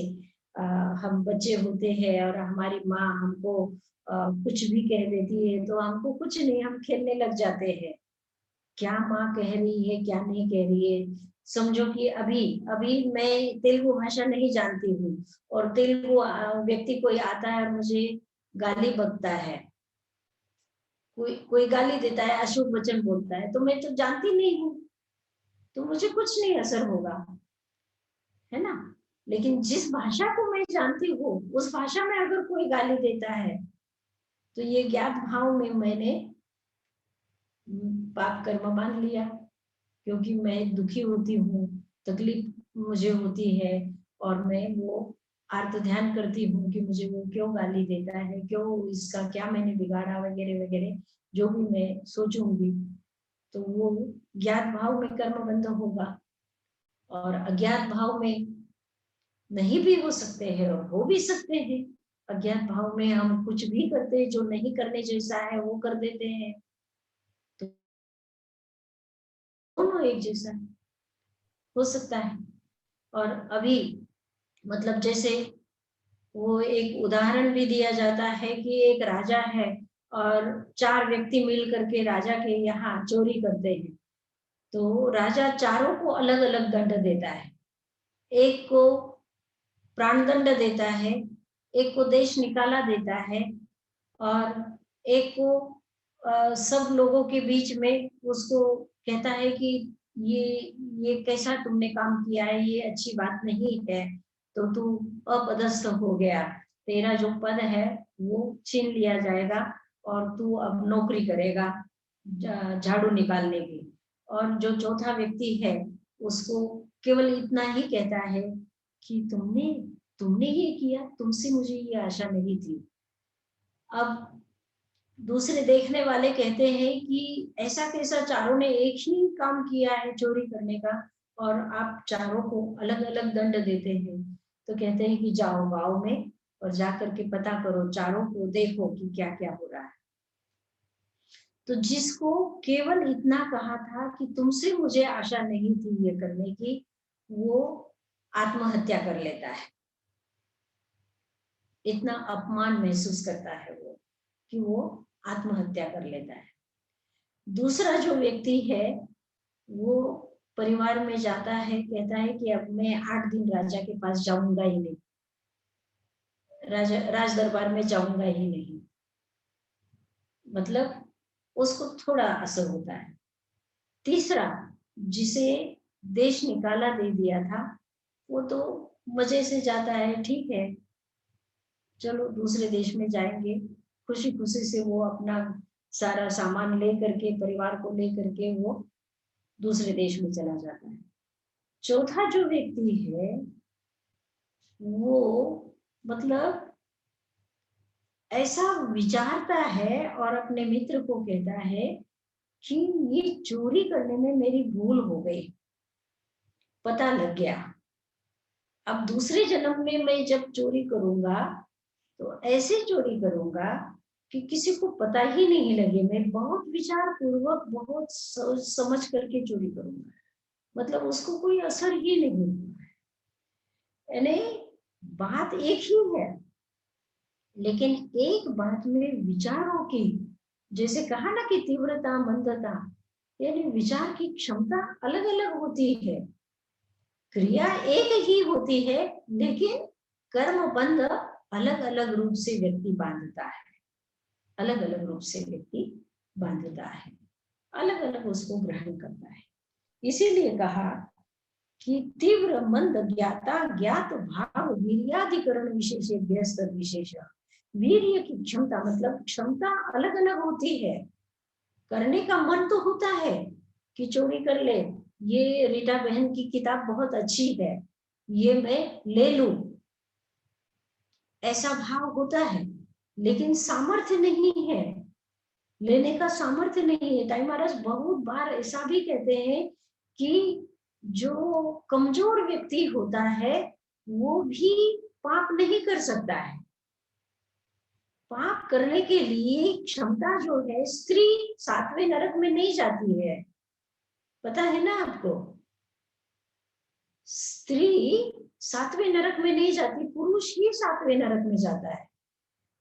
हम बच्चे होते हैं और हमारी माँ हमको कुछ भी कह देती है तो हमको कुछ नहीं, हम खेलने लग जाते हैं। क्या माँ कह रही है क्या नहीं कह रही है। समझो कि अभी मैं तेलुगु भाषा नहीं जानती हूँ और तेलुगु व्यक्ति कोई आता है और मुझे गाली बकता है, कोई गाली देता है, अशुभ वचन बोलता है, तो मैं तो जानती नहीं हूँ, तो मुझे कुछ नहीं असर होगा, है ना। लेकिन जिस भाषा को मैं जानती हूँ उस भाषा में अगर कोई गाली देता है तो ये ज्ञात भाव में मैंने पाप कर्म मान लिया, क्योंकि मैं दुखी होती हूँ, तकलीफ मुझे होती है, और मैं वो आर्त ध्यान करती हूँ कि मुझे वो क्यों गाली देता है, क्यों, इसका क्या मैंने बिगाड़ा, वगैरह वगैरह जो भी मैं सोचूंगी, तो वो ज्ञात भाव में कर्म बंध होगा। और अज्ञात भाव में नहीं भी हो सकते हैं और हो भी सकते हैं। अज्ञात भाव में हम कुछ भी करते हैं जो नहीं करने जैसा है वो कर देते हैं, तो दोनों एक जैसा हो सकता है। और अभी मतलब जैसे वो एक उदाहरण भी दिया जाता है कि एक राजा है और 4 व्यक्ति मिल करके राजा के यहाँ चोरी करते हैं, तो राजा चारों को अलग अलग दंड देता है। एक को प्राणदंड देता है, एक को देश निकाला देता है, और एक को सब लोगों के बीच में उसको कहता है कि ये कैसा तुमने काम किया है, ये अच्छी बात नहीं है, तो तू अपदस्थ हो गया, तेरा जो पद है वो छीन लिया जाएगा और तू अब नौकरी करेगा झाड़ू निकालने की। और जो चौथा व्यक्ति है उसको केवल इतना ही कहता है कि तुमने ये किया, तुमसे मुझे ये आशा नहीं थी। अब दूसरे देखने वाले कहते हैं कि ऐसा कैसा, चारों ने एक ही काम किया है चोरी करने का और आप चारों को अलग अलग दंड देते हैं। तो कहते हैं कि जाओ गांव में और जाकर के पता करो, चारों को देखो कि क्या क्या हो रहा है। तो जिसको केवल इतना कहा था कि तुमसे मुझे आशा नहीं थी ये करने की, वो आत्महत्या कर लेता है। इतना अपमान महसूस करता है वो कि वो आत्महत्या कर लेता है। दूसरा जो व्यक्ति है वो परिवार में जाता है, कहता है कि अब मैं 8 दिन राजा के पास जाऊंगा ही नहीं, राज दरबार में जाऊंगा ही नहीं। मतलब उसको थोड़ा असर होता है। तीसरा, जिसे देश निकाला दे दिया था, वो तो मजे से जाता है, ठीक है चलो दूसरे देश में जाएंगे, खुशी खुशी से वो अपना सारा सामान ले करके, परिवार को ले करके वो दूसरे देश में चला जाता है। चौथा जो व्यक्ति है वो मतलब ऐसा विचारता है और अपने मित्र को कहता है कि ये चोरी करने में मेरी भूल हो गई, पता लग गया, अब दूसरे जन्म में मैं जब चोरी करूंगा तो ऐसे चोरी करूंगा कि किसी को पता ही नहीं लगे, मैं बहुत विचार पूर्वक, बहुत सोच समझ करके चोरी करूंगा, मतलब उसको कोई असर ही नहीं होगा। यानी बात एक ही है, लेकिन एक बात में विचारों की, जैसे कहा ना कि तीव्रता मंदता, यानी विचार की क्षमता अलग अलग होती है। क्रिया एक ही होती है लेकिन कर्म बंध अलग अलग रूप से व्यक्ति बांधता है, अलग अलग रूप से व्यक्ति बांधता है, अलग अलग उसको ग्रहण करता है। इसीलिए कहा कि तीव्र मंद ज्ञाता ज्ञात भाव वीर्याधिकरण विशेष व्यस्त विशेष। वीर्य की क्षमता मतलब क्षमता अलग अलग होती है। करने का मन तो होता है कि चोरी कर ले, ये रीटा बहन की किताब बहुत अच्छी है, ये मैं ले लूं, ऐसा भाव होता है, लेकिन सामर्थ्य नहीं है, लेने का सामर्थ्य नहीं है। ताई महाराज बहुत बार ऐसा भी कहते हैं कि जो कमजोर व्यक्ति होता है वो भी पाप नहीं कर सकता है। पाप करने के लिए क्षमता जो है, स्त्री 7वें नरक में नहीं जाती है, पता है ना आपको, स्त्री 7वें नरक में नहीं जाती, पुरुष ही 7वें नरक में जाता है,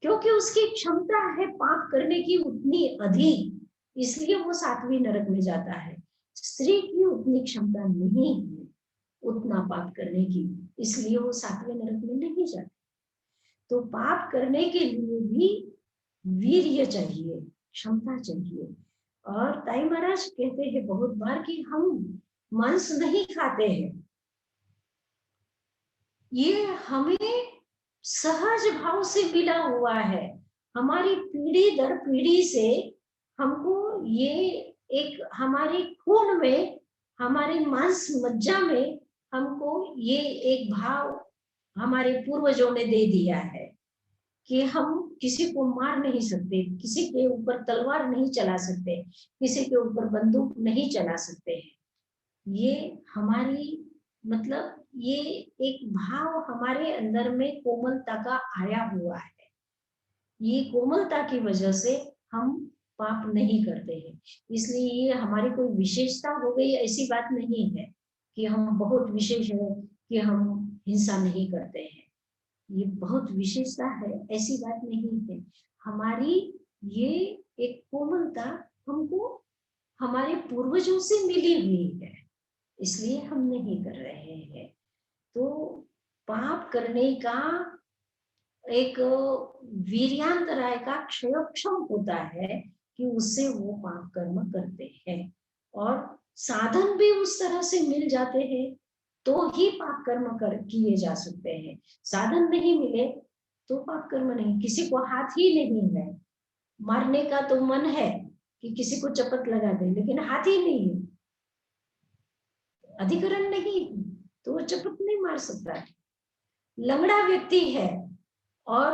क्योंकि उसकी क्षमता है पाप करने की उतनी अधिक, इसलिए वो 7वें नरक में जाता है। स्त्री की उतनी क्षमता नहीं है उतना पाप करने की, इसलिए वो 7वें नरक में नहीं जाती। तो पाप करने के लिए भी वीर्य चाहिए, क्षमता चाहिए। और ताई महाराज कहते हैं बहुत बार कि हम मांस नहीं खाते हैं, ये हमें सहज भाव से मिला हुआ है। हमारी पीढ़ी दर पीढ़ी से हमको ये एक हमारे खून में, हमारे मांस मज्जा में हमको ये एक भाव हमारे पूर्वजों ने दे दिया है कि हम किसी को मार नहीं सकते, किसी के ऊपर तलवार नहीं चला सकते, किसी के ऊपर बंदूक नहीं चला सकते हैं। ये हमारी मतलब ये एक भाव हमारे अंदर में कोमलता का आया हुआ है। ये कोमलता की वजह से हम पाप नहीं करते हैं। इसलिए ये हमारी कोई विशेषता हो गई ऐसी बात नहीं है कि हम बहुत विशेष है कि हम हिंसा नहीं करते हैं। ये बहुत विशेषता है, ऐसी बात नहीं है। हमारी ये एक कोमलता हमको हमारे पूर्वजों से मिली हुई है, इसलिए हम नहीं कर रहे हैं। तो पाप करने का एक वीर्यांतराय का क्षयक्षम होता है कि उससे वो पाप कर्म करते हैं, और साधन भी उस तरह से मिल जाते हैं तो ही पाप कर्म किए जा सकते हैं। साधन नहीं मिले तो पाप कर्म नहीं। किसी को हाथ ही नहीं है, मारने का तो मन है कि किसी को चपत लगा दे, लेकिन हाथ ही नहीं है, अधिकरण नहीं, तो वो चपत नहीं मार सकता है। लंगड़ा व्यक्ति है और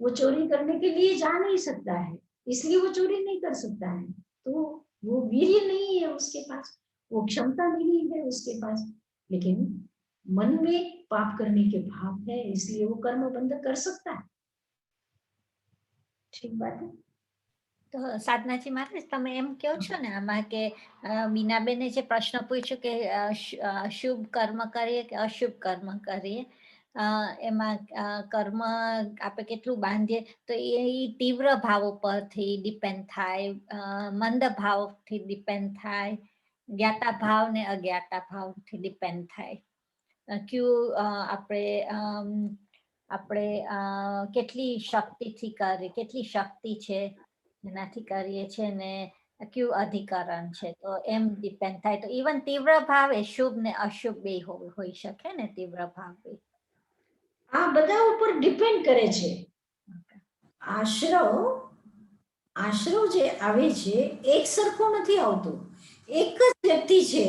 वो चोरी करने के लिए जा नहीं सकता है, इसलिए वो चोरी नहीं कर सकता है। तो वो वीर्य नहीं है उसके पास, वो क्षमता नहीं है उसके पास, लेकिन मन में पाप करने के भाव है, इसलिए वो कर्म बंध कर सकता है। ठीक बात है। તો સાધનાજી મહારાજ તમે એમ કહો છો ને આમાં કે બીનાબેને જે પ્રશ્ન પૂછ્યો કે શુભ કર્મ કરીએ કે અશુભ કર્મ કરીએ, એમાં કર્મ આપણે કેટલું બાંધીએ તો એ તીવ્ર ભાવ ઉપરથી ડિપેન્ડ થાય, મંદ ભાવથી ડિપેન્ડ થાય, જ્ઞાતા ભાવ ને અજ્ઞાતા ભાવથી ડિપેન્ડ થાય. ક્યુ આપણે કેટલી શક્તિથી કરીએ, કેટલી શક્તિ છે એનાથી કરીએ છીએ ને ક્યુ અધિકરણ છે, તો એમ ડિપેન્ડ થાય. તો ઇવન તીવ્ર ભાવ એ શુભ ને અશુભ બે હોઈ શકે ને, તીવ્ર ભાવ બે આ બધા ઉપર ડિપેન્ડ કરે છે. આશ્રવ જે આવે છે એક સરખો નથી આવતો. એક જ વ્યક્તિ છે,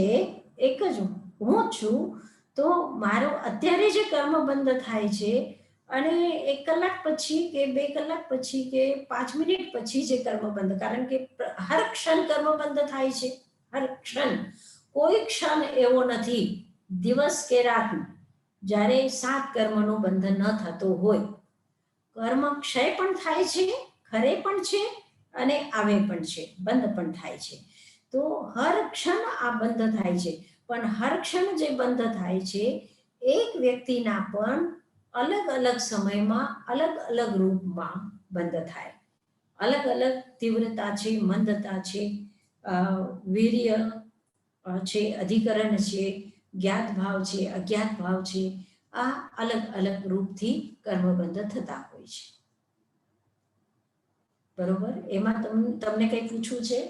એક જ હું છું, તો મારો અત્યારે જે કર્મ બંધ થાય છે અને 1 કલાક પછી કે 2 કલાક પછી કે 5 મિનિટ પછી જે કર્મ બંધ, કારણ કે હર ક્ષણ કર્મ બંધ થાય છે, હર ક્ષણ. કોઈ ક્ષણ એવો નથી દિવસ કે રાત જ્યારે 7 કર્મનો બંધ ન થતો હોય. કર્મ ક્ષય પણ થાય છે, ખરે પણ છે અને આવે પણ છે, બંધ પણ થાય છે. તો હર ક્ષણ આ બંધ થાય છે, પણ હર ક્ષણ જે બંધ થાય છે એક વ્યક્તિના પણ अलग अलग समय में अलग अलग रूप में बंद थाय. अलग अलग तीव्रता छे, मंदता छे, वीर्य छे, अधिकरण छे, ज्ञात भाव छे, अज्ञात भाव छे. आ अलग अलग रूप थी कर्म बंध थता होय छे. बरोबर. एमा तमने कई पूछવું છે?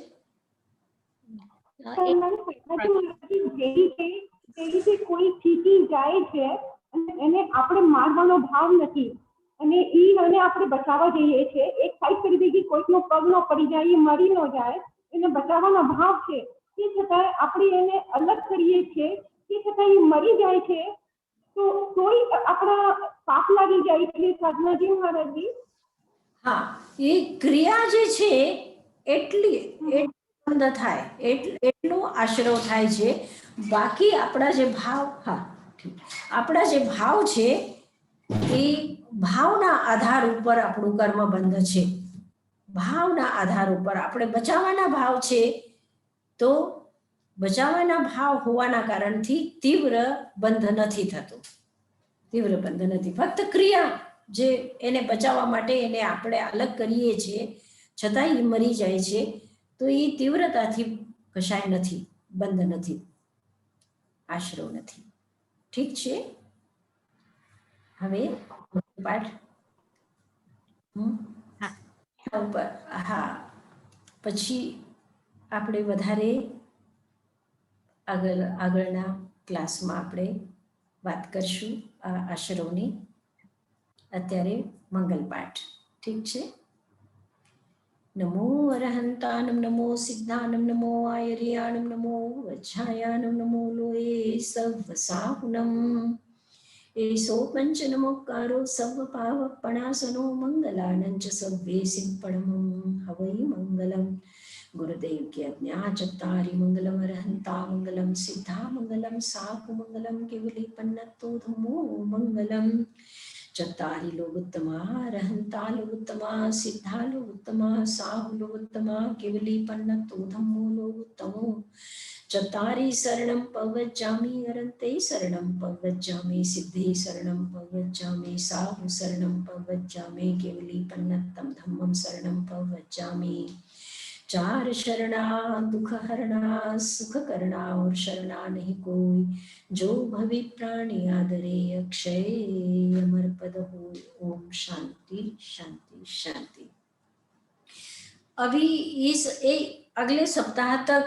કોઈ ચીટી જાય છે અને એને આપણે મારવાનો ભાવ નથી અને ઈ અને આપણે બચાવવા જઈએ છે, એક સાઈડ કરી દઈએ, કોઈકનો પગ ન પડી જાય, એ મરી ન જાય, એને બચાવવાનો ભાવ છે, તે છતાં આપણે એને અલગ કરીએ છીએ, તે છતાં એ મરી જાય છે, તો તોય આપણા પાપ લાગી જાય છે. સાધનાજી મહારાજજી, હા, એ ક્રિયા જે છે એટલી બંધ થાય, એટલો આશરો થાય છે. બાકી આપણા જે ભાવ, હા, આપણા જે ભાવ છે એ ભાવના આધાર ઉપર આપણું કર્મ બંધ છે. ભાવના આધાર ઉપર આપણે બચાવવાના ભાવ છે, તો બચાવવાના ભાવ હોવાના કારણથી તીવ્ર બંધ નથી થતો. તીવ્ર બંધ નથી, ફક્ત ક્રિયા જે એને બચાવવા માટે એને આપણે અલગ કરીએ છીએ, છતાં એ મરી જાય છે, તો એ તીવ્રતાથી કશાય નથી, બંધ નથી, આશરો નથી. ઠીક છે. હવે પાઠ ઉપર, હા, પછી આપણે વધારે આગળના ક્લાસમાં આપણે વાત કરશું આ અક્ષરોની. અત્યારે મંગલ પાઠ. ઠીક છે. નમો અરહંતાનમ, નમો સિદ્ધાનમ, નમો આયર્યાણમ, નમો વજ્જાયાણમ, નમો લોએ સવ સાહુનમ. એસો પંચ નમોકારો સવ પાવપણાસનો મંગલાનંચ સવ્વે સિંપણમમ હવૈ મંગલમ. ગુરુદેવ की आज्ञा चत्तारि मंगलम अरहंता मंगलम सिद्धा मंगलम साहु मंगलम केवली पन्नतो धम्मो मंगलम. चत्तारि लोकोत्तमा अरहंता लोकोत्तमा सिद्धा लोकोत्तमा साहु लोकोत्तमा केवली पन्नतो धम्मो लोकोत्तमो. चत्तारि शरणं पवज्जामि अरन्ते शरणं पवज्जामि सिद्धे शरणं पवज्जामि साहु शरणं पवज्जामि केवली पन्नतं धम्मं शरणं पवज्जामि. चार शरणा दुख हरणा सुख करना और शरणा नहीं कोई, जो भवि प्राणी आदरे अक्षय अमर पद हो. ओम शांति शांति शांति. अभी अगले सप्ताह तक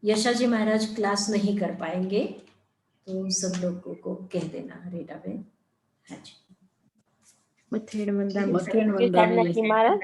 यशा जी महाराज क्लास नहीं कर पाएंगे, तो सब लोगों को कह देना. रेटा बेन. हाँ जी. સાધનાજી મહારાજ.